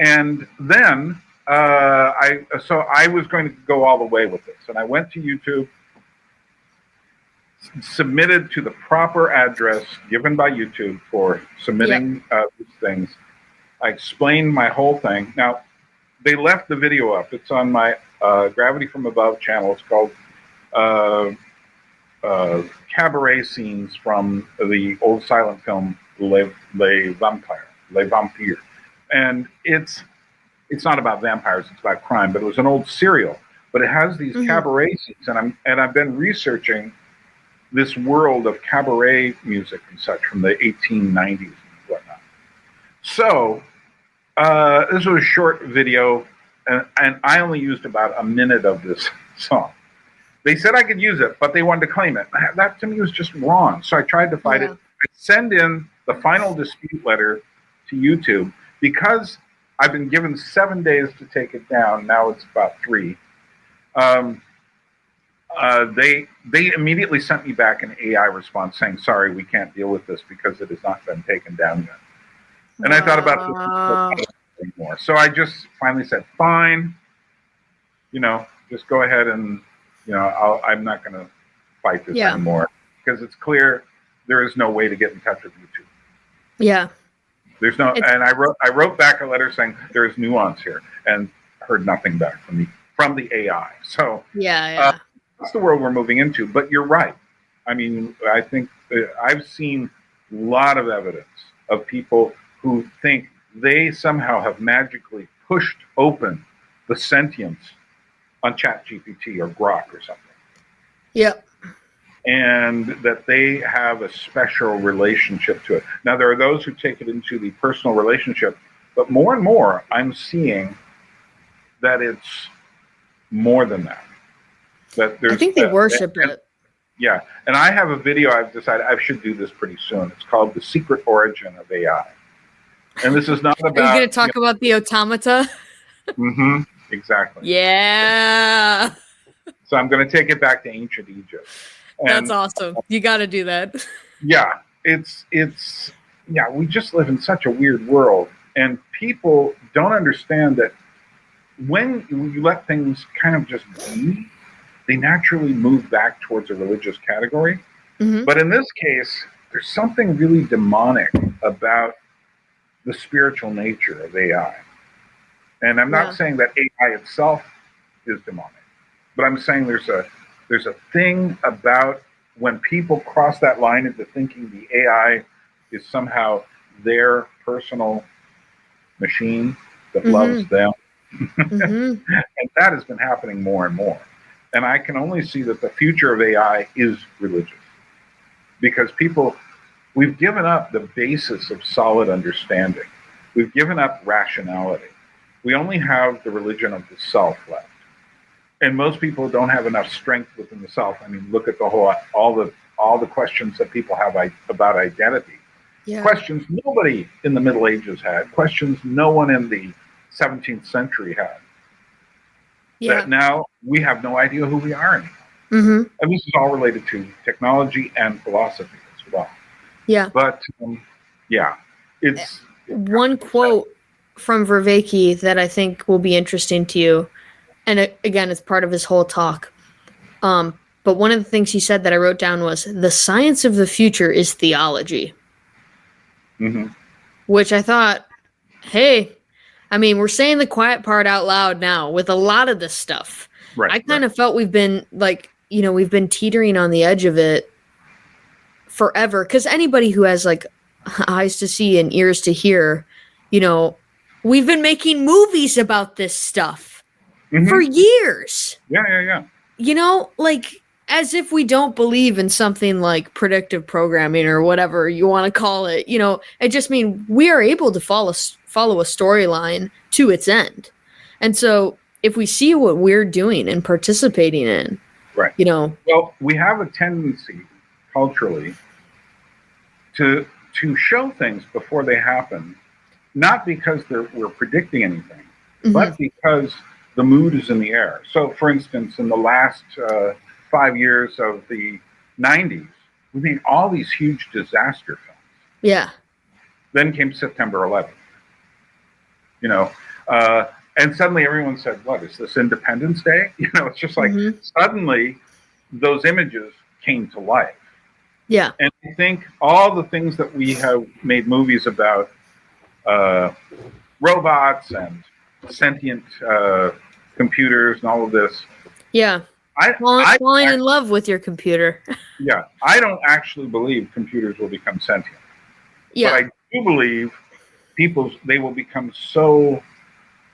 Speaker 2: And then I was going to go all the way with this, and I went to YouTube, submitted to the proper address given by YouTube for submitting these things. I explained my whole thing. Now, they left the video up. It's on my Gravity from Above channel. It's called Cabaret Scenes from the old silent film Les Vampires. And it's not about vampires, it's about crime, but it was an old serial. But it has these cabaret scenes, and I've been researching this world of cabaret music and such from the 1890s and whatnot. So this was a short video, and I only used about a minute of this song. They said I could use it, but they wanted to claim it. That to me was just wrong. So I tried to fight it. I send in the final dispute letter to YouTube because I've been given 7 days to take it down. Now it's about 3. They immediately sent me back an AI response saying, sorry, we can't deal with this because it has not been taken down yet. And I thought about this anymore. So I just finally said, fine, just go ahead and, I'm not going to fight this anymore because it's clear there is no way to get in touch with YouTube.
Speaker 1: Yeah.
Speaker 2: There's no, and I wrote back a letter saying there is nuance here and heard nothing back from the AI. So that's the world we're moving into. But you're right. I mean, I think I've seen a lot of evidence of people who think they somehow have magically pushed open the sentience on ChatGPT or Grok or something.
Speaker 1: Yep.
Speaker 2: And that they have a special relationship to it. Now, there are those who take it into the personal relationship, but more and more I'm seeing that it's more than that.
Speaker 1: I think they worship it.
Speaker 2: Yeah. And I have a video I've decided I should do this pretty soon. It's called The Secret Origin of AI. And this is not about...
Speaker 1: Are you going to talk about the automata?
Speaker 2: Mm-hmm. Exactly.
Speaker 1: Yeah.
Speaker 2: So I'm going to take it back to ancient Egypt. And,
Speaker 1: that's awesome. You got to do that.
Speaker 2: Yeah. We just live in such a weird world. And people don't understand that when you let things kind of just be, they naturally move back towards a religious category. Mm-hmm. But in this case, there's something really demonic about the spiritual nature of AI. And I'm not saying that AI itself is demonic, but I'm saying there's a thing about when people cross that line into thinking the AI is somehow their personal machine that loves them. And that has been happening more and more. And I can only see that the future of AI is religious because we've given up the basis of solid understanding. We've given up rationality. We only have the religion of the self left. And most people don't have enough strength within the self. I mean, look at all the questions that people have about identity. Yeah. Questions nobody in the Middle Ages had. Questions no one in the 17th century had. Yeah. That now we have no idea who we are anymore. Mm-hmm. And this is all related to technology and philosophy as well.
Speaker 1: Yeah.
Speaker 2: But it's
Speaker 1: one quote from Vervaeke that I think will be interesting to you. And again, it's part of his whole talk. But one of the things he said that I wrote down was, the science of the future is theology. Mm-hmm. Which I thought, hey, I mean, we're saying the quiet part out loud now with a lot of this stuff. Right, I kind of felt we've been we've been teetering on the edge of it forever. Because anybody who has like eyes to see and ears to hear, we've been making movies about this stuff for years.
Speaker 2: Yeah.
Speaker 1: As if we don't believe in something like predictive programming or whatever you want to call it, it just means we are able to follow a storyline to its end. And so if we see what we're doing and participating in,
Speaker 2: right. Well, we have a tendency culturally to show things before they happen, not because we're predicting anything, but because the mood is in the air. So, for instance, in the last 5 years of the 90s, we made all these huge disaster films.
Speaker 1: Yeah.
Speaker 2: Then came September 11th. And suddenly everyone said, what, is this Independence Day? It's just like suddenly those images came to life.
Speaker 1: Yeah.
Speaker 2: And I think all the things that we have made movies about, robots and sentient computers and all of this.
Speaker 1: Yeah. Falling in love with your computer.
Speaker 2: Yeah. I don't actually believe computers will become sentient.
Speaker 1: Yeah.
Speaker 2: But I do believe they will become so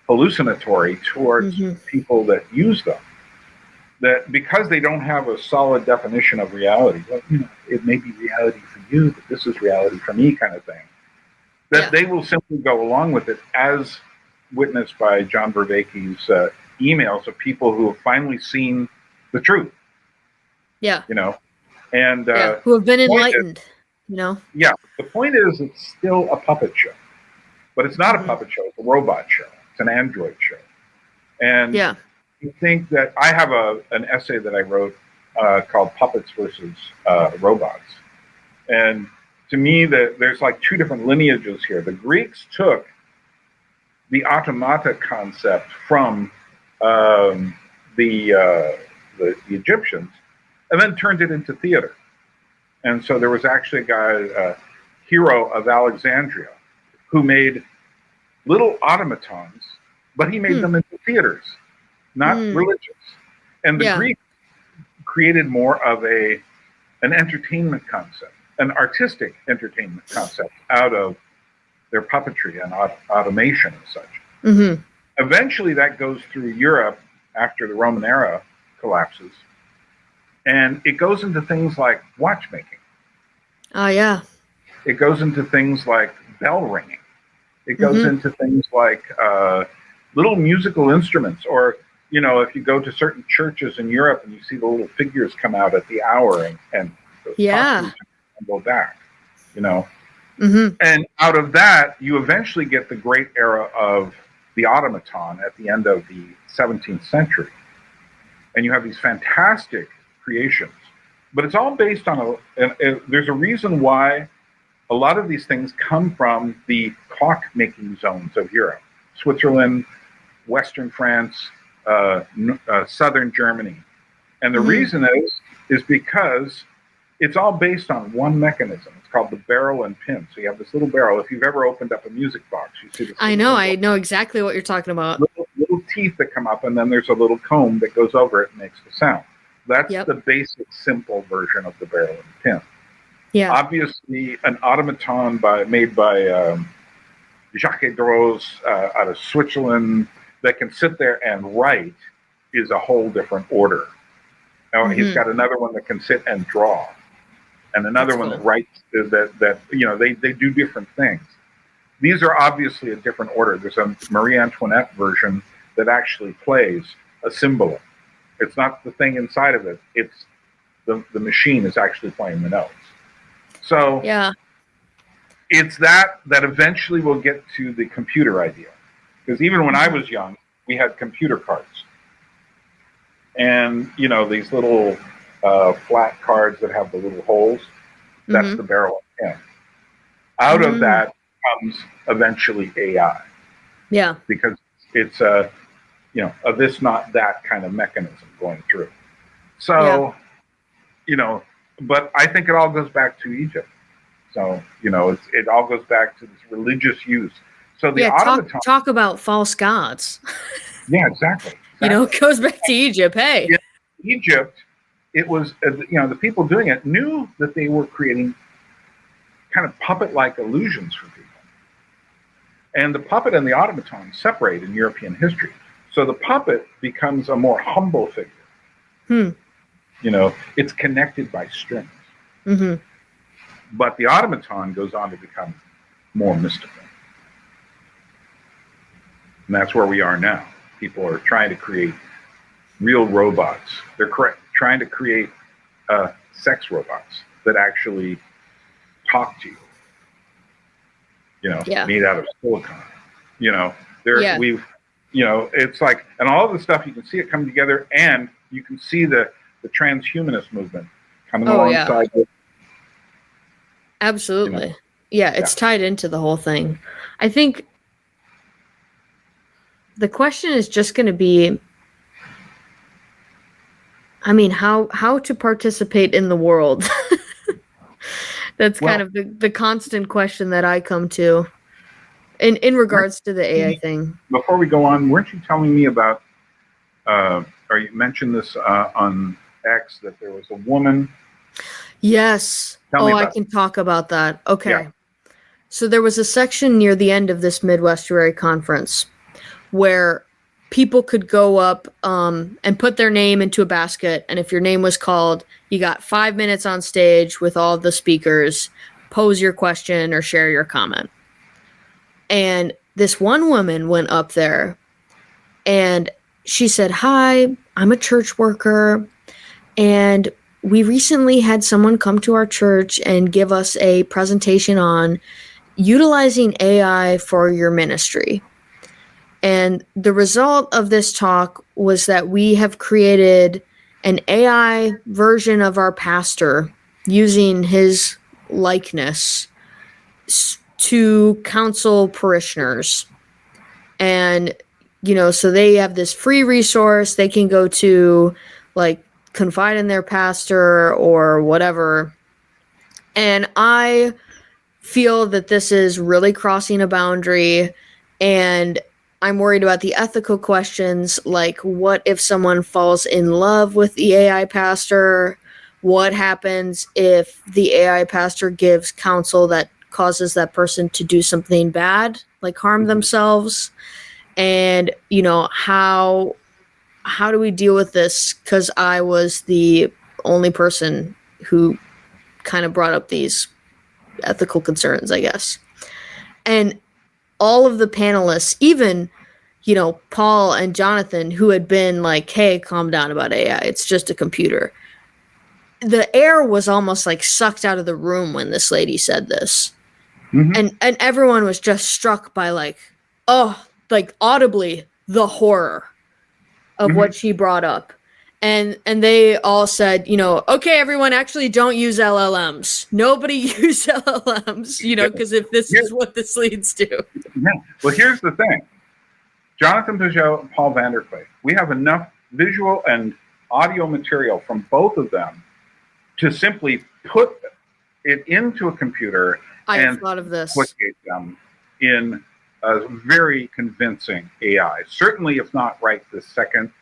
Speaker 2: hallucinatory towards people that use them, that because they don't have a solid definition of reality, well, it may be reality for you, but this is reality for me kind of thing, that they will simply go along with it, as witnessed by John Vervaeke's emails of people who have finally seen the truth.
Speaker 1: Yeah.
Speaker 2: And
Speaker 1: who have been
Speaker 2: the point
Speaker 1: enlightened,
Speaker 2: Yeah, the point is it's still a puppet show. But it's not a puppet show, it's a robot show. It's an android show. And you think that I have an essay that I wrote called Puppets versus Robots. And to me, there's like two different lineages here. The Greeks took the automata concept from the Egyptians and then turned it into theater. And so there was actually a guy, Hero of Alexandria, who made little automatons, but he made them into theaters, not religious. And the Greeks created more of an entertainment concept, an artistic entertainment concept out of their puppetry and automation and such. Eventually that goes through Europe after the Roman era collapses, and it goes into things like watchmaking.
Speaker 1: Oh, yeah.
Speaker 2: It goes into things like bell ringing. It goes into things like little musical instruments, or, if you go to certain churches in Europe and you see the little figures come out at the hour and go back, And out of that, you eventually get the great era of the automaton at the end of the 17th century. And you have these fantastic creations. But it's all based on there's a reason why a lot of these things come from the clock-making zones of Europe. Switzerland, Western France, Southern Germany. And the reason is because it's all based on one mechanism. It's called the barrel and pin. So you have this little barrel. If you've ever opened up a music box, you see this.
Speaker 1: I know exactly what you're talking about.
Speaker 2: Little teeth that come up, and then there's a little comb that goes over it and makes the sound. That's the basic, simple version of the barrel and pin.
Speaker 1: Yeah.
Speaker 2: Obviously, an automaton made by Jacques Droz out of Switzerland that can sit there and write is a whole different order. Now, he's got another one that can sit and draw, and another one that writes they do different things. These are obviously a different order. There's a Marie Antoinette version that actually plays a cymbal. It's not the thing inside of it. It's the machine is actually playing the notes. So it's that eventually will get to the computer idea. Because even when I was young, we had computer cards. And, these little flat cards that have the little holes, that's the barrel and pin. Out of that comes eventually AI.
Speaker 1: Yeah.
Speaker 2: Because it's a this, not that kind of mechanism going through. So, but I think it all goes back to Egypt. So, it all goes back to this religious use. So the automaton.
Speaker 1: Talk about false gods.
Speaker 2: Yeah, exactly.
Speaker 1: It goes back to Egypt. Hey.
Speaker 2: In Egypt, it was, the people doing it knew that they were creating kind of puppet-like illusions for people. And the puppet and the automaton separate in European history. So the puppet becomes a more humble figure. It's connected by strings. But the automaton goes on to become more mystical. And that's where we are now. People are trying to create real robots. They're trying to create sex robots that actually talk to you. Made out of silicon. It's like, and all of the stuff, you can see it come together, and you can see the transhumanist movement coming alongside it.
Speaker 1: Absolutely. It's tied into the whole thing. I think the question is just going to be, how to participate in the world. That's kind of the constant question that I come to in regards to the AI thing.
Speaker 2: Before we go on, weren't you telling me about, or you mentioned this on X, that there was a woman?
Speaker 1: Yes. I can talk about that. Okay. Yeah. So there was a section near the end of this Midwestuary Conference where people could go up and put their name into a basket. And if your name was called, you got 5 minutes on stage with all the speakers, pose your question or share your comment. And this one woman went up there and she said, "Hi, I'm a church worker and we recently had someone come to our church and give us a presentation on utilizing AI for your ministry. And the result of this talk was that we have created an AI version of our pastor using his likeness to counsel parishioners. And, so they have this free resource they can go to, like, confide in their pastor or whatever. And I feel that this is really crossing a boundary, and I'm worried about the ethical questions, like what if someone falls in love with the AI pastor? What happens if the AI pastor gives counsel that causes that person to do something bad, like harm themselves? And, how do we deal with this? Because I was the only person who kind of brought up these ethical concerns, I guess. And all of the panelists, even, Paul and Jonathan, who had been like, hey, calm down about AI, it's just a computer. The air was almost like sucked out of the room when this lady said this. And everyone was just struck by like audibly the horror of what she brought up. And they all said, okay, everyone, actually don't use LLMs. Nobody use LLMs, because if this is what this leads to.
Speaker 2: Yeah. Well, here's the thing. Jonathan Peugeot and Paul VanderKlay, we have enough visual and audio material from both of them to simply put it into a computer
Speaker 1: I've thought of this.
Speaker 2: Replicate them in a very convincing AI. Certainly, if not right this second,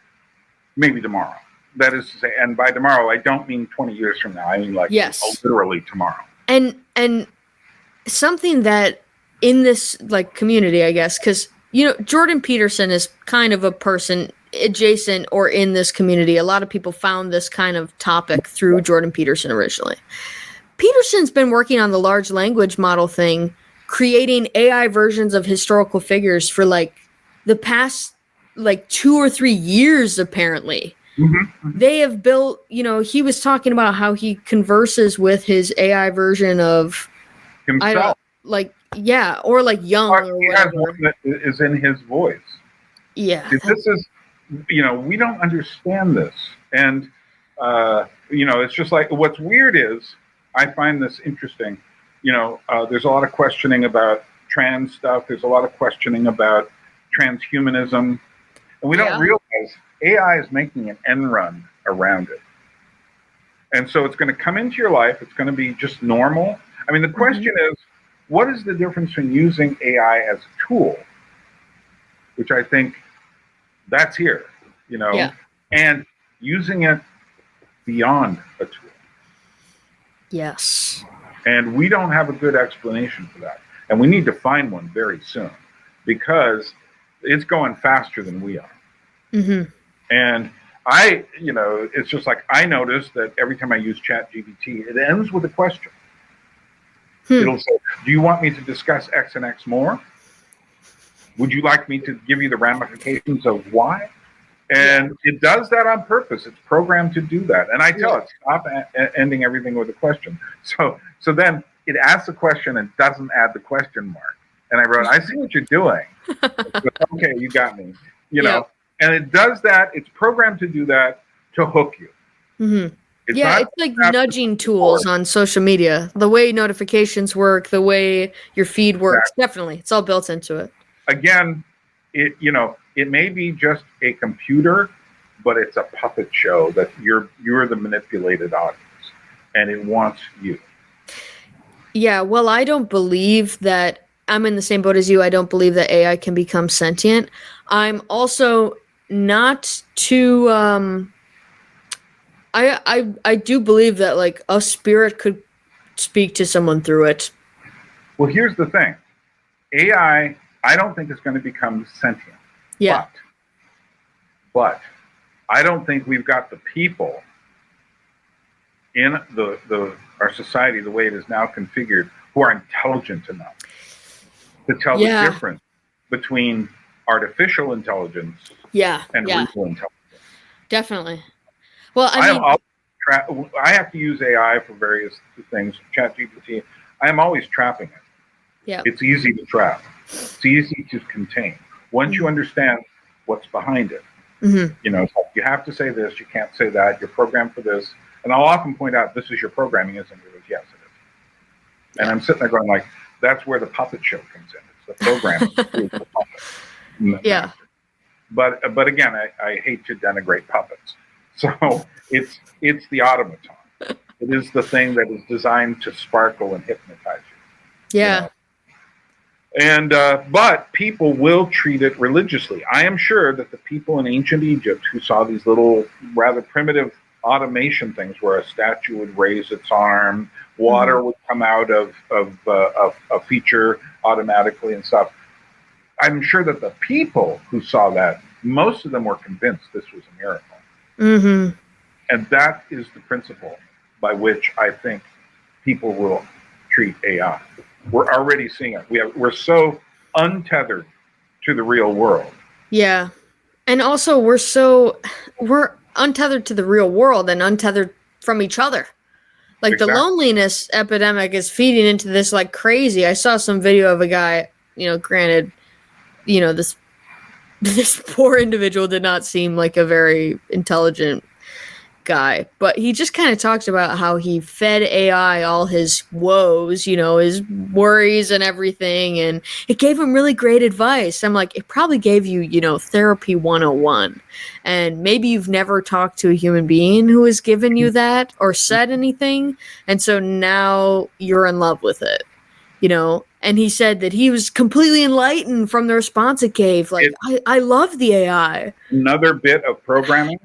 Speaker 2: maybe tomorrow. That is to say, and by tomorrow, I don't mean 20 years from now. I mean literally tomorrow.
Speaker 1: And something that in this community, I guess, because Jordan Peterson is kind of a person adjacent or in this community. A lot of people found this kind of topic through Jordan Peterson originally. Peterson's been working on the large language model thing, creating AI versions of historical figures for the past 2 or 3 years, apparently. They have built, he was talking about how he converses with his AI version of
Speaker 2: himself.
Speaker 1: Or Young or whatever. He has one
Speaker 2: that is in his voice.
Speaker 1: Yeah.
Speaker 2: This is, we don't understand this. And, it's just like, what's weird is, I find this interesting. There's a lot of questioning about trans stuff. There's a lot of questioning about transhumanism. And we don't realize AI is making an end run around it. And so it's going to come into your life. It's going to be just normal. I mean, the question is, what is the difference between using AI as a tool, which I think that's here, and using it beyond a tool?
Speaker 1: Yes.
Speaker 2: And we don't have a good explanation for that. And we need to find one very soon because it's going faster than we are. And it's just like I noticed that every time I use ChatGPT, it ends with a question. It'll say, do you want me to discuss X and X more? Would you like me to give you the ramifications of Y? And it does that on purpose. It's programmed to do that. And I tell it, stop ending everything with a question. So then it asks a question and doesn't add the question mark. And I wrote, I see what you're doing. Okay, you got me. Know. And it does that. It's programmed to do that to hook you. It's
Speaker 1: like nudging tools on social media. The way notifications work, the way your feed works. Exactly. Definitely. It's all built into it.
Speaker 2: Again, it may be just a computer, but it's a puppet show that you're the manipulated audience, and it wants you.
Speaker 1: Yeah, well, I don't believe that. I'm in the same boat as you. I don't believe that AI can become sentient. I'm also not too. I do believe that a spirit could speak to someone through it.
Speaker 2: Well, here's the thing. AI, I don't think it's going to become sentient.
Speaker 1: Yeah.
Speaker 2: But I don't think we've got the people in our society, the way it is now configured, who are intelligent enough to tell the difference between artificial intelligence and real intelligence.
Speaker 1: Definitely. Well, I mean,
Speaker 2: I'll I have to use AI for various things. ChatGPT. I am always trapping it.
Speaker 1: Yeah.
Speaker 2: It's easy to trap. It's easy to contain. Once you understand what's behind it, you know, it's like you have to say this, you can't say that. You're programmed for this, and I'll often point out, this is your programming, isn't it? Goes, yes, it is. And I'm sitting there going like, that's where the puppet show comes in. It's the programming. It's the puppet.
Speaker 1: Yeah.
Speaker 2: But again, I hate to denigrate puppets. So it's the automaton. It is the thing that is designed to sparkle and hypnotize you.
Speaker 1: Yeah.
Speaker 2: You know? And but people will treat it religiously. I am sure that the people in ancient Egypt who saw these little rather primitive automation things where a statue would raise its arm, water would come out of a feature automatically and stuff. I'm sure that the people who saw that, most of them were convinced this was a miracle. And that is the principle by which I think people will treat AI. We're already seeing it. We're so untethered to the real world.
Speaker 1: Yeah. And also we're untethered to the real world and untethered from each other. Like exactly. The loneliness epidemic is feeding into this like crazy. I saw some video of a guy, you know, granted, you know, this poor individual did not seem like a very intelligent guy, but he just kind of talked about how he fed AI all his woes, you know, his worries and everything, and it gave him really great advice. I'm like, it probably gave you, you know, therapy 101, and maybe you've never talked to a human being who has given you that or said anything, and so now you're in love with it, you know. And he said that he was completely enlightened from the response it gave. Like, I love the AI.
Speaker 2: Another bit of programming.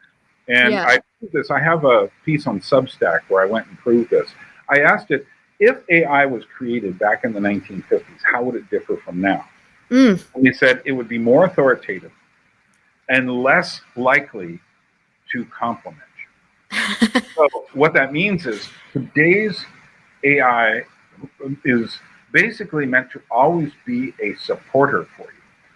Speaker 2: And I proved this. I have a piece on Substack where I went and proved this. I asked it, if AI was created back in the 1950s, how would it differ from now? And he said it would be more authoritative and less likely to compliment you. So what that means is today's AI is basically meant to always be a supporter for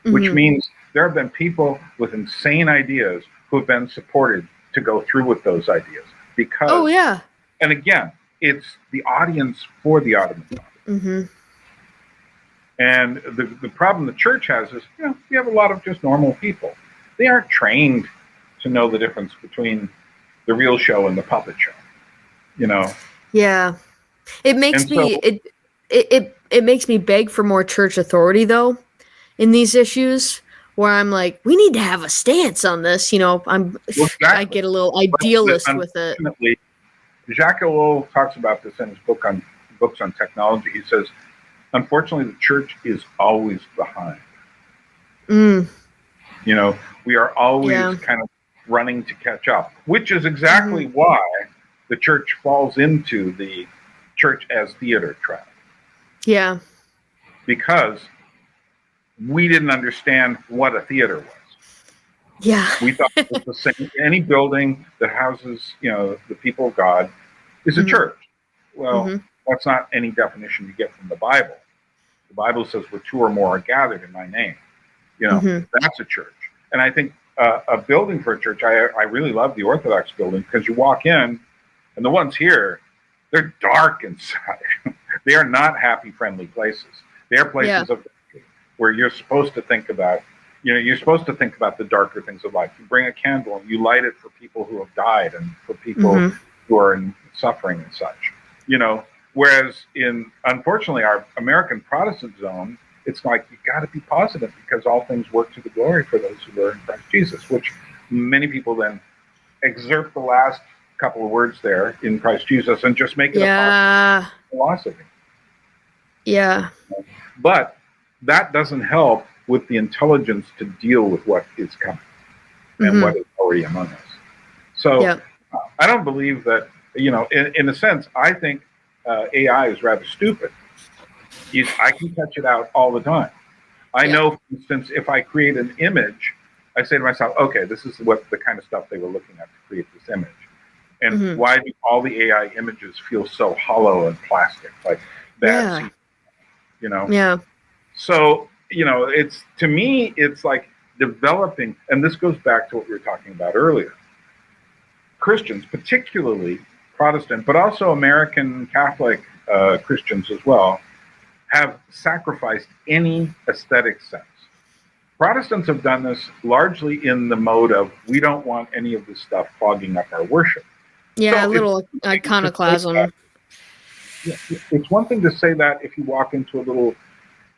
Speaker 2: you, which means there have been people with insane ideas who have been supported to go through with those ideas because and again, it's the audience for the automaton. And the problem the church has is, you know, we have a lot of just normal people. They aren't trained to know the difference between the real show and the puppet show, you know.
Speaker 1: It makes me it makes me beg for more church authority though in these issues, where I'm like, we need to have a stance on this. You know, I get a little idealist with it.
Speaker 2: Jacques Ellul talks about this in his books on technology. He says, unfortunately, the church is always behind. You know, we are always kind of running to catch up, which is exactly why the church falls into the church as theater trap.
Speaker 1: Yeah.
Speaker 2: Because we didn't understand what a theater was.
Speaker 1: Yeah.
Speaker 2: We thought it was the same. Any building that houses, you know, the people of God is a church. Well, that's not any definition you get from the Bible. The Bible says where two or more are gathered in my name. You know, that's a church. And I think a building for a church, I really love the Orthodox building because you walk in and the ones here, they're dark inside. They are not happy, friendly places. They are places of where you're supposed to think about, you know, you're supposed to think about the darker things of life. You bring a candle and you light it for people who have died and for people who are in suffering and such, you know, whereas unfortunately, our American Protestant zone, it's like, you got to be positive because all things work to the glory for those who are in Christ Jesus, which many people then exert the last couple of words there in Christ Jesus and just make it a philosophy.
Speaker 1: Yeah.
Speaker 2: But that doesn't help with the intelligence to deal with what is coming and what is already among us. So I don't believe that, you know, in a sense, I think AI is rather stupid. I can catch it out all the time. I know, for instance, if I create an image, I say to myself, okay, this is what the kind of stuff they were looking at to create this image. And why do all the AI images feel so hollow and plastic, like that? You know?
Speaker 1: Yeah.
Speaker 2: So, you know, it's, to me, it's like developing, and this goes back to what we were talking about earlier. Christians, particularly Protestant, but also American Catholic Christians as well, have sacrificed any aesthetic sense. Protestants have done this largely in the mode of, we don't want any of this stuff clogging up our worship.
Speaker 1: Yeah,
Speaker 2: So
Speaker 1: a little iconoclasm.
Speaker 2: It's one thing to say that if you walk into a little,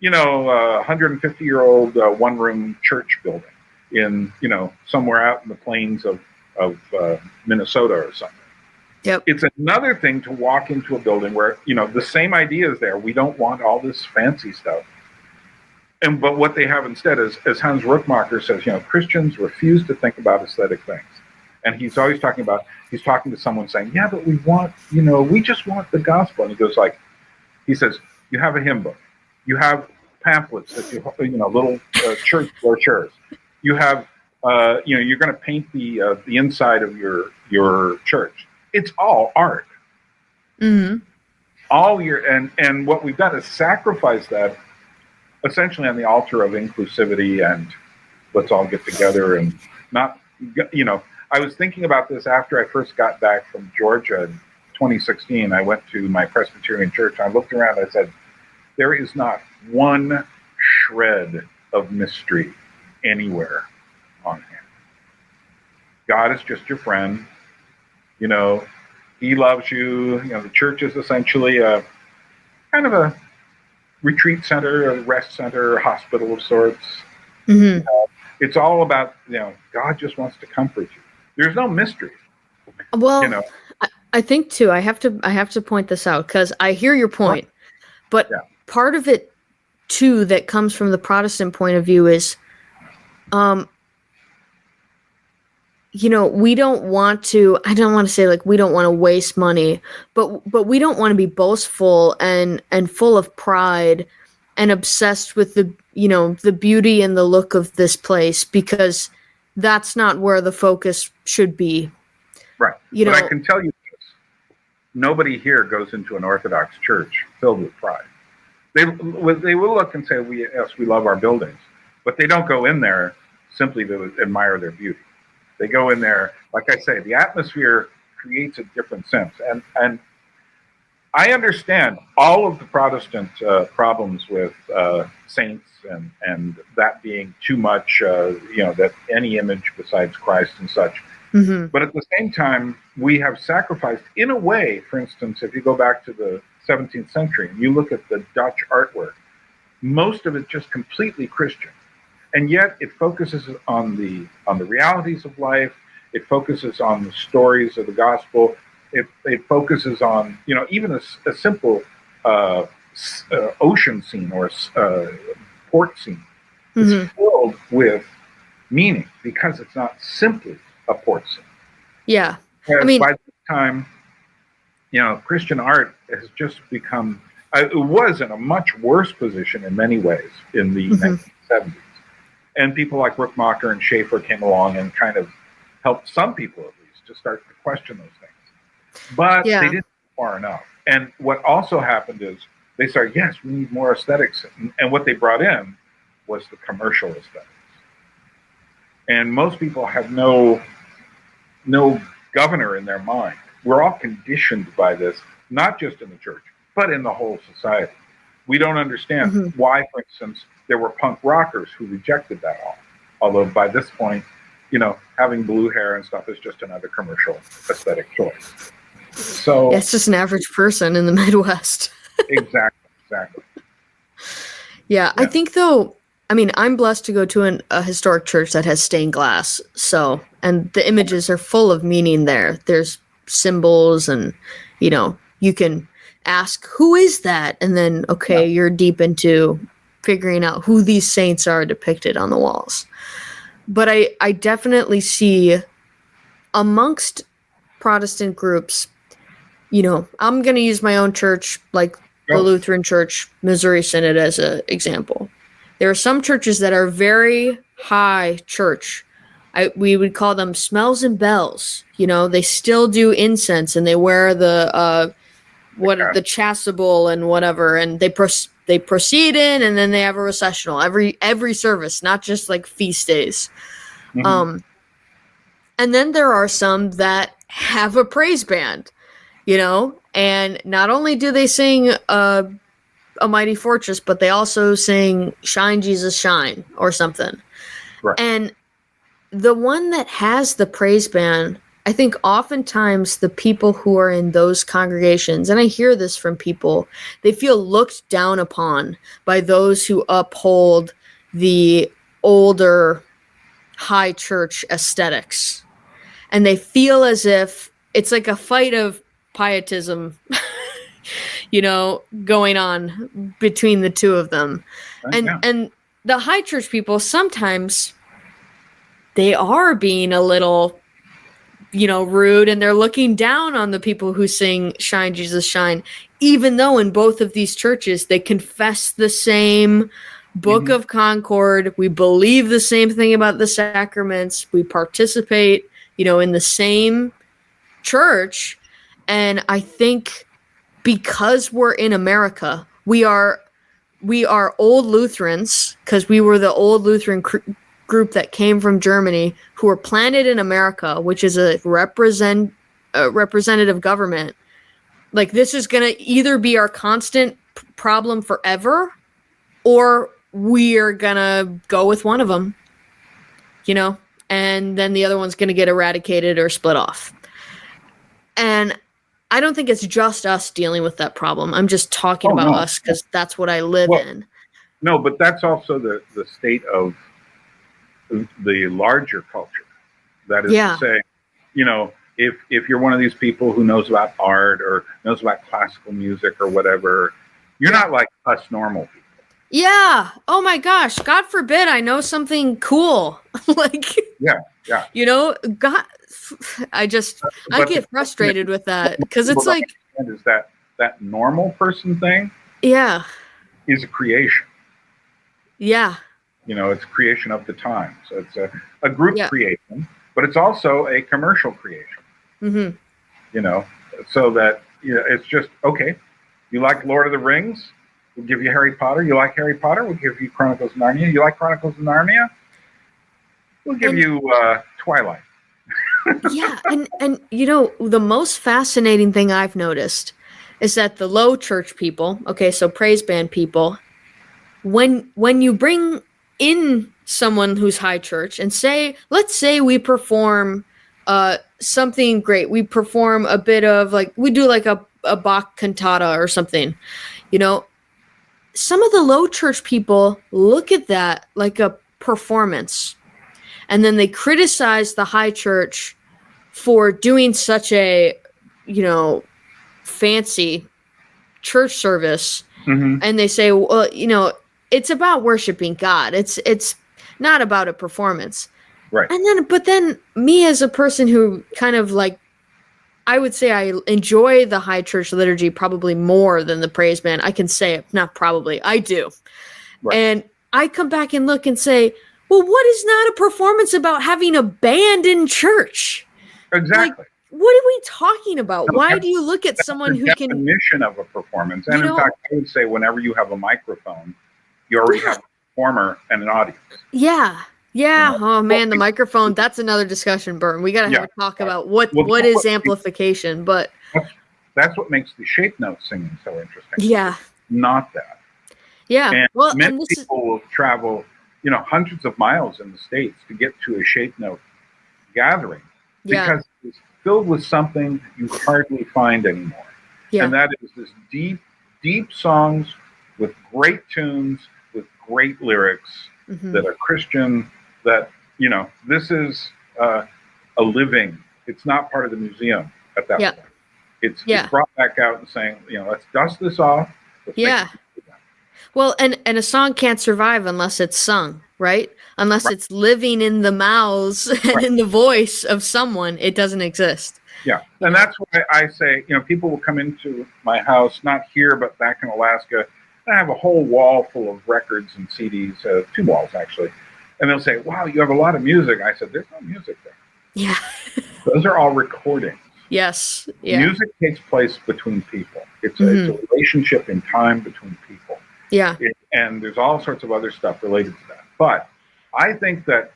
Speaker 2: 150-year-old one-room church building in, somewhere out in the plains of Minnesota or something.
Speaker 1: Yep.
Speaker 2: It's another thing to walk into a building where, the same idea is there. We don't want all this fancy stuff. But what they have instead is, as Hans Rookmacher says, Christians refuse to think about aesthetic things. And he's always talking to someone saying, yeah, but we want, we just want the gospel. And he says, you have a hymn book. You have pamphlets that little church brochures. You have, you're going to paint the inside of your church. It's all art.
Speaker 1: Mm-hmm.
Speaker 2: And what we've done is sacrifice that essentially on the altar of inclusivity and let's all get together and not, I was thinking about this after I first got back from Georgia in 2016. I went to my Presbyterian church. I looked around. I said, there is not one shred of mystery anywhere on hand. God is just your friend. He loves you. The church is essentially a kind of a retreat center, a rest center, a hospital of sorts.
Speaker 1: Mm-hmm.
Speaker 2: It's all about, God just wants to comfort you. There's no mystery.
Speaker 1: Well, I think too, I have to point this out because I hear your point, but part of it too that comes from the Protestant point of view is, we don't want to, I don't want to say like we don't want to waste money, but we don't want to be boastful and full of pride and obsessed with the beauty and the look of this place, because that's not where the focus should be.
Speaker 2: Right. But I can tell you this. Nobody here goes into an Orthodox church filled with pride. They will look and say, we love our buildings, but they don't go in there simply to admire their beauty. They go in there, like I say, the atmosphere creates a different sense. And I understand all of the Protestant problems with saints and that being too much, that any image besides Christ and such.
Speaker 1: Mm-hmm.
Speaker 2: But at the same time, we have sacrificed, in a way, for instance, if you go back to the 17th century and you look at the Dutch artwork, most of it just completely Christian. And yet it focuses on the realities of life. It focuses on the stories of the gospel. It focuses on, even a simple ocean scene or port scene is filled with meaning because it's not simply a port scene.
Speaker 1: Yeah.
Speaker 2: By this time, Christian art has just become, it was in a much worse position in many ways in the 1970s. And people like Rookmacher and Schaefer came along and kind of helped some people, at least, to start to question those things. But they didn't go far enough. And what also happened is they started, yes, we need more aesthetics. And what they brought in was the commercial aesthetics. And most people have no governor in their mind. We're all conditioned by this, not just in the church, but in the whole society. We don't understand why, for instance, there were punk rockers who rejected that all. Although by this point, having blue hair and stuff is just another commercial aesthetic choice. So
Speaker 1: it's just an average person in the Midwest.
Speaker 2: Exactly.
Speaker 1: Yeah, I think though, I'm blessed to go to a historic church that has stained glass. So, and the images are full of meaning there. There's symbols and, you can ask, who is that? And then, you're deep into figuring out who these saints are depicted on the walls. But I definitely see amongst Protestant groups, I'm going to use my own church, like the Lutheran Church, Missouri Synod as an example. There are some churches that are very high church. We would call them smells and bells. They still do incense and they wear the chasuble and whatever, and they proceed in, and then they have a recessional every service, not just like feast days. And then there are some that have a praise band, and not only do they sing A Mighty Fortress, but they also sing Shine, Jesus, Shine or something.
Speaker 2: Right.
Speaker 1: And the one that has the praise band, I think oftentimes the people who are in those congregations, and I hear this from people, they feel looked down upon by those who uphold the older high church aesthetics. And they feel as if it's like a fight of pietism, going on between the two of them. And the high church people, sometimes they are being a little, rude, and they're looking down on the people who sing Shine, Jesus, Shine, even though in both of these churches, they confess the same Book of Concord. We believe the same thing about the sacraments. We participate, in the same church. And I think because we're in America, we are old Lutherans, because we were the old Lutheran group that came from Germany, who were planted in America, which is a representative government. Like, this is going to either be our constant problem forever, or we are going to go with one of them, and then the other one's going to get eradicated or split off. And I don't think it's just us dealing with that problem. I'm just talking about us because that's what I live in.
Speaker 2: No, but that's also the state of the larger culture. That is to say, if you're one of these people who knows about art or knows about classical music or whatever, you're not like us normal people.
Speaker 1: Yeah. Oh my gosh. God forbid I know something cool. God, I get frustrated with that, because it's like,
Speaker 2: is that normal person thing?
Speaker 1: Yeah.
Speaker 2: Is a creation.
Speaker 1: Yeah.
Speaker 2: It's creation of the time. So it's a group creation, but it's also a commercial creation. So that it's just, okay, you like Lord of the Rings, we'll give you Harry Potter. You like Harry Potter, we'll give you Chronicles of Narnia. You like Chronicles of Narnia, we'll give you Twilight.
Speaker 1: Yeah, and the most fascinating thing I've noticed is that the low church people, so praise band people, when you bring in someone who's high church and let's say we perform something great, we perform a bit of, like, we do like a Bach cantata or something, some of the low church people look at that like a performance, and then they criticize the high church for doing such a, fancy church service. And they say, well, it's about worshiping God. It's not about a performance.
Speaker 2: Right.
Speaker 1: But then me, as a person who kind of, like, I would say I enjoy the high church liturgy probably more than the praise band. I can say it, not probably, I do. Right. And I come back and look and say, well, what is not a performance about having a band in church?
Speaker 2: Exactly.
Speaker 1: Like, what are we talking about? Why do you look at someone who can...
Speaker 2: definition of a performance. And in fact, I would say whenever you have a microphone, you already have a performer and an audience.
Speaker 1: Yeah. Yeah. Oh man, the microphone, that's another discussion, Byrne. We got to have a talk about what is amplification, but
Speaker 2: that's what makes the shape note singing so interesting.
Speaker 1: Yeah.
Speaker 2: Not that.
Speaker 1: Yeah.
Speaker 2: And many people will travel, hundreds of miles in the States to get to a shape note gathering because it's filled with something you hardly find anymore. Yeah. And that is this deep, deep songs with great tunes, with great lyrics that are Christian, that, this is a living. It's not part of the museum at that point. It's brought back out and saying, let's dust this off.
Speaker 1: Well, and a song can't survive unless it's sung, right? Unless it's living in the mouths and in the voice of someone, it doesn't exist.
Speaker 2: Yeah, and that's why I say, people will come into my house, not here, but back in Alaska. I have a whole wall full of records and CDs, 2 walls actually. And they'll say, wow, you have a lot of music. I said, there's no music there.
Speaker 1: Yeah.
Speaker 2: Those are all recordings.
Speaker 1: Yes. Yeah.
Speaker 2: Music takes place between people. It's a relationship in time between people.
Speaker 1: Yeah.
Speaker 2: And there's all sorts of other stuff related to that. But I think that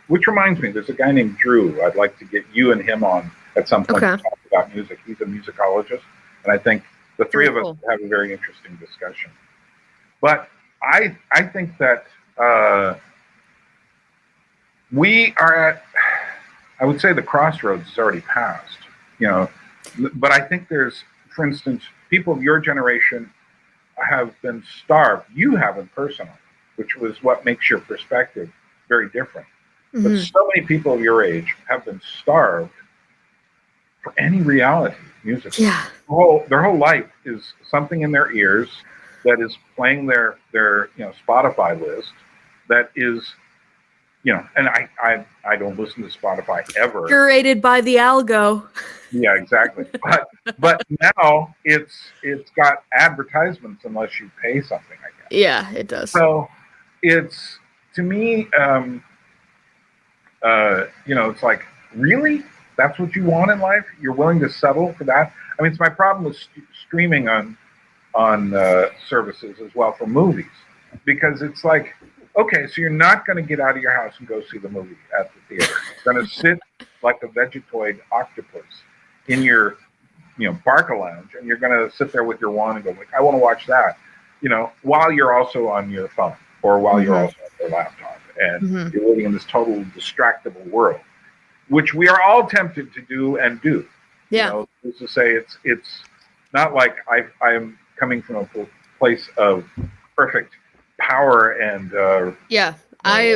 Speaker 2: which reminds me, there's a guy named Drew. I'd like to get you and him on at some point to talk about music. He's a musicologist, and I think the three of us
Speaker 1: cool.
Speaker 2: have a very interesting discussion. But I think that we are at, I would say the crossroads is already passed, but I think there's, for instance, people of your generation have been starved. You haven't personally, which was what makes your perspective very different.
Speaker 1: Mm-hmm.
Speaker 2: But so many people of your age have been starved for any reality music.
Speaker 1: Yeah.
Speaker 2: Their whole life is something in their ears that is playing their Spotify list that is, and I don't listen to Spotify ever.
Speaker 1: Curated by the algo.
Speaker 2: Yeah, exactly. But now it's got advertisements unless you pay something, I guess.
Speaker 1: Yeah, it does.
Speaker 2: So it's, to me, it's like, really? That's what you want in life? You're willing to settle for that? I mean, it's my problem with streaming on services as well for movies, because it's like, okay, so you're not going to get out of your house and go see the movie at the theater. You're going to sit like a vegetoid octopus in your, Barca lounge, and you're going to sit there with your wand and go, like, I want to watch that, while you're also on your phone or while you're also on your laptop, and you're living in this total distractible world, which we are all tempted to do and do.
Speaker 1: Yeah.
Speaker 2: Is to say it's not like I am coming from a place of perfect power and
Speaker 1: I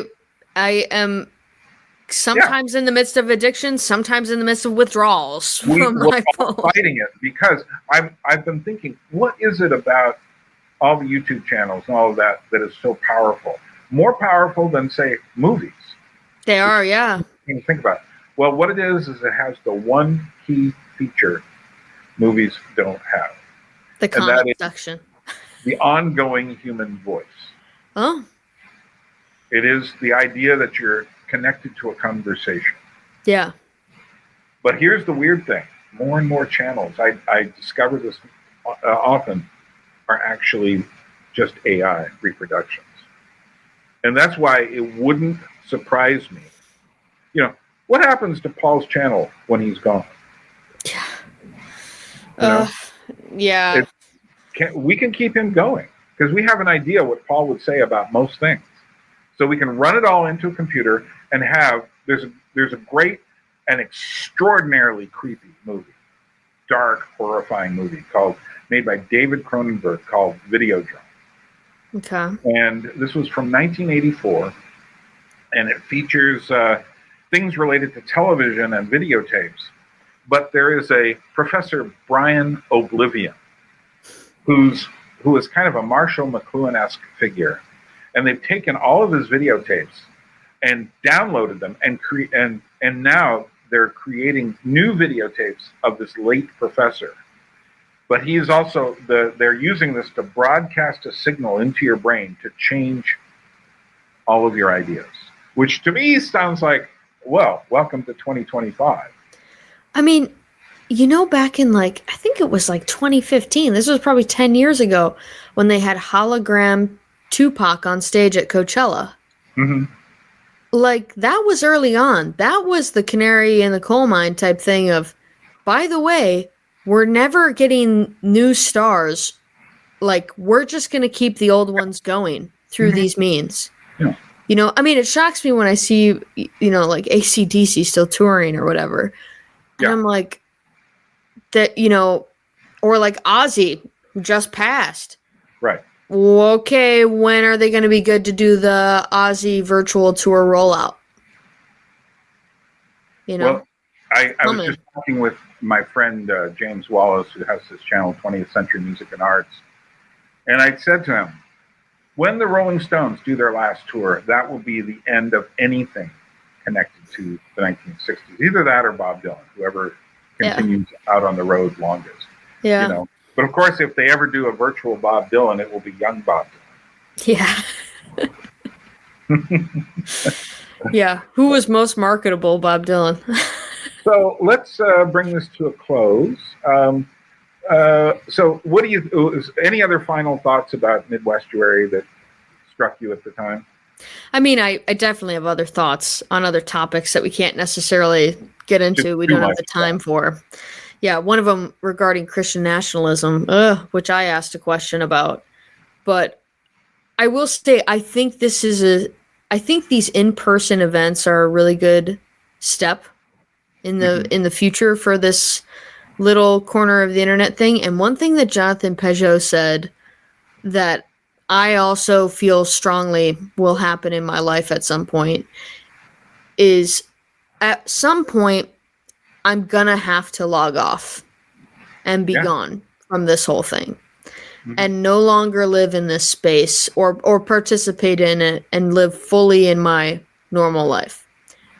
Speaker 1: am sometimes in the midst of addiction, sometimes in the midst of withdrawals from my phone.
Speaker 2: Fighting it, because I've been thinking, what is it about all the YouTube channels and all of that is so powerful, more powerful than, say, movies?
Speaker 1: They are, yeah.
Speaker 2: You think about it. Well, what it is it has the one key feature movies don't have.
Speaker 1: The comment section.
Speaker 2: The ongoing human voice.
Speaker 1: Oh.
Speaker 2: It is the idea that you're connected to a conversation.
Speaker 1: Yeah.
Speaker 2: But here's the weird thing. More and more channels, I discover this often, are actually just AI reproductions. And that's why it wouldn't surprise me. What happens to Paul's channel when he's gone?
Speaker 1: Yeah.
Speaker 2: We can keep him going because we have an idea what Paul would say about most things. So we can run it all into a computer and there's a great and extraordinarily creepy movie, dark, horrifying movie made by David Cronenberg called Videodrome.
Speaker 1: Okay.
Speaker 2: And this was from 1984, and it features things related to television and videotapes. But there is a Professor Brian Oblivion, who is kind of a Marshall McLuhan-esque figure. And they've taken all of his videotapes and downloaded them and now they're creating new videotapes of this late professor. But he is also, they're using this to broadcast a signal into your brain to change all of your ideas, which to me sounds like, well, welcome to 2025.
Speaker 1: I mean, back in I think it was 2015, this was probably 10 years ago, when they had hologram Tupac on stage at Coachella.
Speaker 2: Mm-hmm.
Speaker 1: That was early on. That was the canary in the coal mine type thing of, by the way, we're never getting new stars. We're just going to keep the old ones going through these means.
Speaker 2: Yeah.
Speaker 1: It shocks me when I see, AC/DC still touring or whatever. And I'm like, that, or Ozzy, who just passed.
Speaker 2: Right.
Speaker 1: Okay, when are they going to be good to do the Ozzy virtual tour rollout?
Speaker 2: Well, I was just talking with my friend James Wallace, who has this channel, 20th Century Music and Arts. And I said to him, when the Rolling Stones do their last tour, that will be the end of anything connected to the 1960s. Either that or Bob Dylan, whoever continues out on the road longest.
Speaker 1: Yeah.
Speaker 2: But of course, if they ever do a virtual Bob Dylan, it will be young Bob
Speaker 1: Dylan. Yeah. Yeah. Who was most marketable, Bob Dylan?
Speaker 2: So let's bring this to a close. So what do you, any other final thoughts about Midwestuary that struck you at the time?
Speaker 1: I mean, I definitely have other thoughts on other topics that we can't necessarily get into. We don't have the time for. Yeah, one of them regarding Christian nationalism, which I asked a question about. But I will say, I think these in-person events are a really good step in the future for this little corner of the internet thing. And one thing that Jonathan Peugeot said that I also feel strongly will happen in my life at some point is at some point I'm gonna have to log off and be gone from this whole thing and no longer live in this space or participate in it and live fully in my normal life.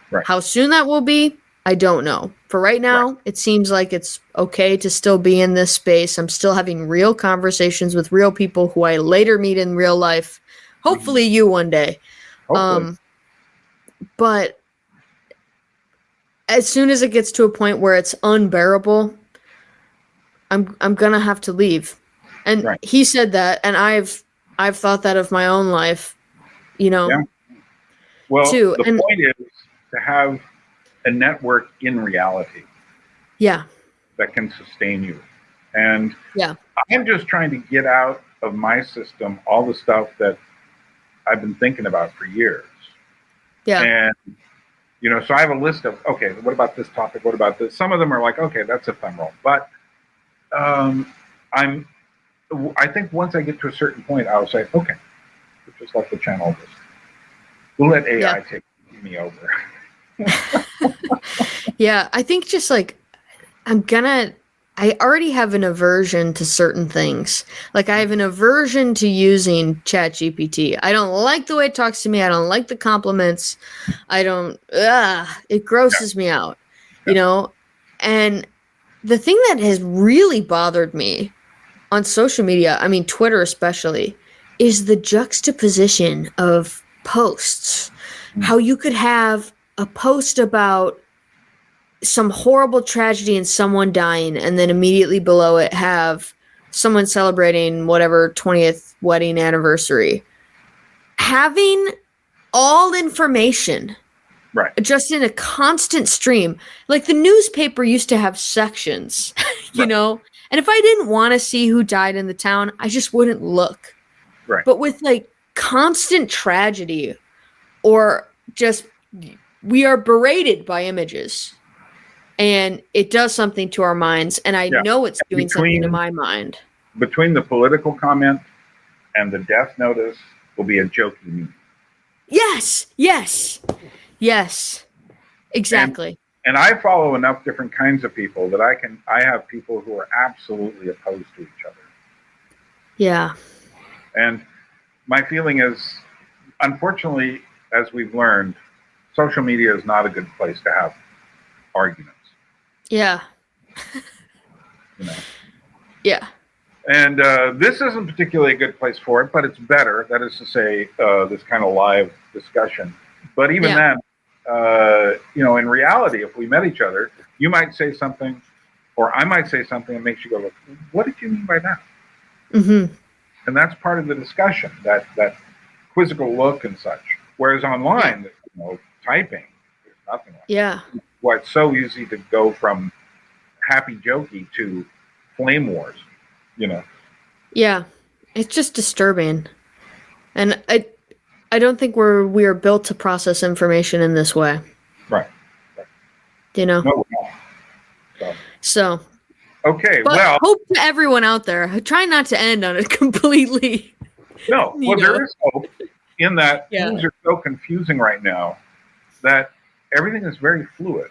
Speaker 2: Right.
Speaker 1: How soon that will be, I don't know. For right now, it seems like it's okay to still be in this space. I'm still having real conversations with real people who I later meet in real life. Hopefully you one day.
Speaker 2: Hopefully.
Speaker 1: But as soon as it gets to a point where it's unbearable, I'm gonna have to leave. And he said that, and I've thought that of my own life, you know.
Speaker 2: Yeah. Well,
Speaker 1: too.
Speaker 2: The point is to have a network in reality.
Speaker 1: Yeah.
Speaker 2: That can sustain you. And
Speaker 1: yeah,
Speaker 2: I'm just trying to get out of my system all the stuff that I've been thinking about for years.
Speaker 1: Yeah.
Speaker 2: And, you know, so I have a list of, okay, what about this topic? What about this? Some of them are like, okay, that's ephemeral. But I think once I get to a certain point, I'll say, okay, we'll just let the channel this. We'll let AI take me over.
Speaker 1: Yeah, I think just like I already have an aversion to certain things. Like I have an aversion to using ChatGPT. I don't like the way it talks to me. I don't like the compliments. It grosses me out, you know? And the thing that has really bothered me on social media, I mean, Twitter especially, is the juxtaposition of posts. How you could have a post about some horrible tragedy and someone dying, and then immediately below it have someone celebrating whatever 20th wedding anniversary. Having all information just in a constant stream. Like the newspaper used to have sections, you know? And if I didn't want to see who died in the town, I just wouldn't look.
Speaker 2: Right.
Speaker 1: But with like constant tragedy or just we are berated by images. And it does something to our minds, and I know it's doing something to my mind.
Speaker 2: Between the political comment and the death notice will be a jokey meme.
Speaker 1: Yes, exactly.
Speaker 2: And I follow enough different kinds of people that I have people who are absolutely opposed to each other.
Speaker 1: Yeah.
Speaker 2: And my feeling is, unfortunately, as we've learned, social media is not a good place to have arguments.
Speaker 1: Yeah.
Speaker 2: You know.
Speaker 1: Yeah.
Speaker 2: And this isn't particularly a good place for it, but it's better. That is to say, this kind of live discussion. But even then, you know, in reality, if we met each other, you might say something, or I might say something that makes you go, what did you mean by that?
Speaker 1: Mm-hmm.
Speaker 2: And that's part of the discussion, that quizzical look and such. Whereas online, you know, typing, there's nothing like that. Why it's so easy to go from happy jokey to flame wars, you know.
Speaker 1: Yeah, it's just disturbing, and I don't think we are built to process information in this way.
Speaker 2: Right.
Speaker 1: You know.
Speaker 2: No, we're not.
Speaker 1: So.
Speaker 2: Okay.
Speaker 1: But
Speaker 2: well,
Speaker 1: hope to everyone out there. Try not to end on it completely.
Speaker 2: No. Well, there is hope in that things are so confusing right now that everything is very fluid.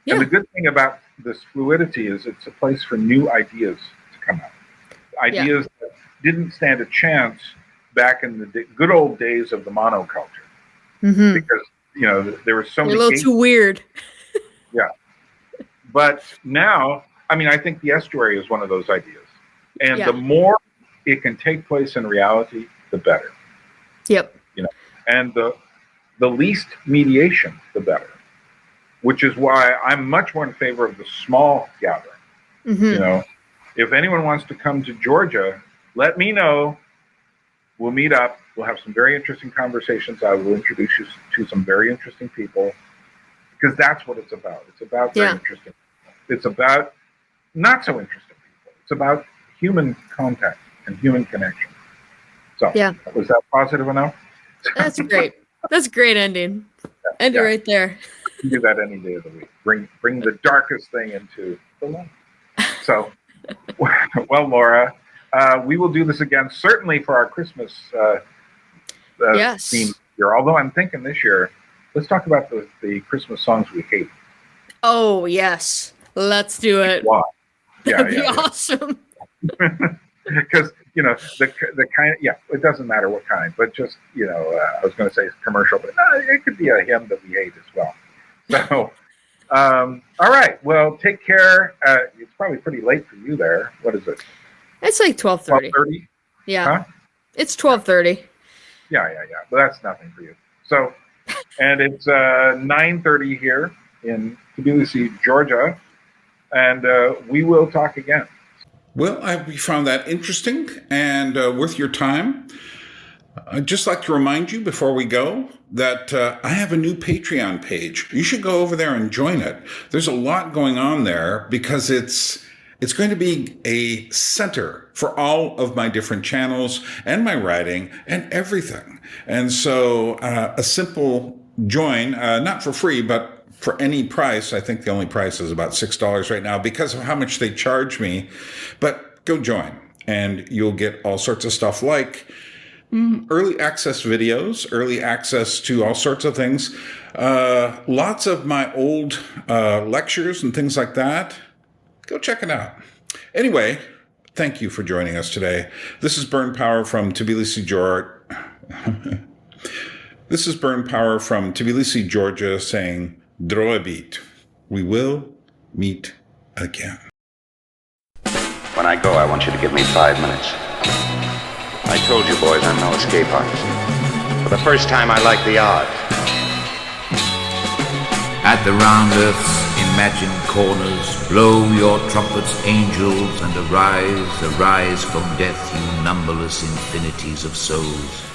Speaker 2: Yeah. And the good thing about this fluidity is it's a place for new ideas to come out. Ideas that didn't stand a chance back in the good old days of the monoculture.
Speaker 1: Mm-hmm.
Speaker 2: Because, you know, there were so many.
Speaker 1: A little too weird.
Speaker 2: Yeah. But now, I mean, I think the estuary is one of those ideas. And the more it can take place in reality, the better.
Speaker 1: Yep.
Speaker 2: You know, and the least mediation, the better. Which is why I'm much more in favor of the small gathering. Mm-hmm. You know, if anyone wants to come to Georgia, let me know. We'll meet up. We'll have some very interesting conversations. I will introduce you to some very interesting people, because that's what it's about. It's about very interesting. It's about not so interesting people. It's about human contact and human connection. So,
Speaker 1: Yeah.
Speaker 2: Was that positive enough?
Speaker 1: That's great. That's a great ending. End it right there.
Speaker 2: You can do that any day of the week. Bring the darkest thing into the light. So, well, Laura, we will do this again, certainly for our Christmas
Speaker 1: yes.
Speaker 2: theme year. Although I'm thinking this year, let's talk about the Christmas songs we hate.
Speaker 1: Oh, yes. Let's do it.
Speaker 2: Why?
Speaker 1: That'd be awesome.
Speaker 2: Because, the kind of, it doesn't matter what kind, but just, I was going to say commercial, but it could be a hymn that we hate as well. So, all right. Well, take care. It's probably pretty late for you there. What is it?
Speaker 1: It's like 12:30.
Speaker 2: 12:30?
Speaker 1: Yeah.
Speaker 2: Huh?
Speaker 1: It's 12:30.
Speaker 2: Yeah. But that's nothing for you. So, and it's 9:30 here in Tbilisi, Georgia, and we will talk again.
Speaker 4: Well, we found that interesting and worth your time. I'd just like to remind you before we go that I have a new Patreon page. You should go over there and join it. There's a lot going on there because it's going to be a center for all of my different channels and my writing and everything. And so a simple join, not for free, but for any price. I think the only price is about $6 right now because of how much they charge me. But go join and you'll get all sorts of stuff like early access videos, early access to all sorts of things, lots of my old lectures and things like that. Go check it out. Anyway, thank you for joining us today. This is Byrne Power from Tbilisi, Georgia. This is Byrne Power from Tbilisi, Georgia, saying Droebit. We will meet again.
Speaker 5: When I go, I want you to give me 5 minutes. I told you boys I'm no escape artist. For the first time, I like the odds.
Speaker 6: At the round earth's imagined corners, blow your trumpets, angels, and arise, arise from death, you numberless infinities of souls.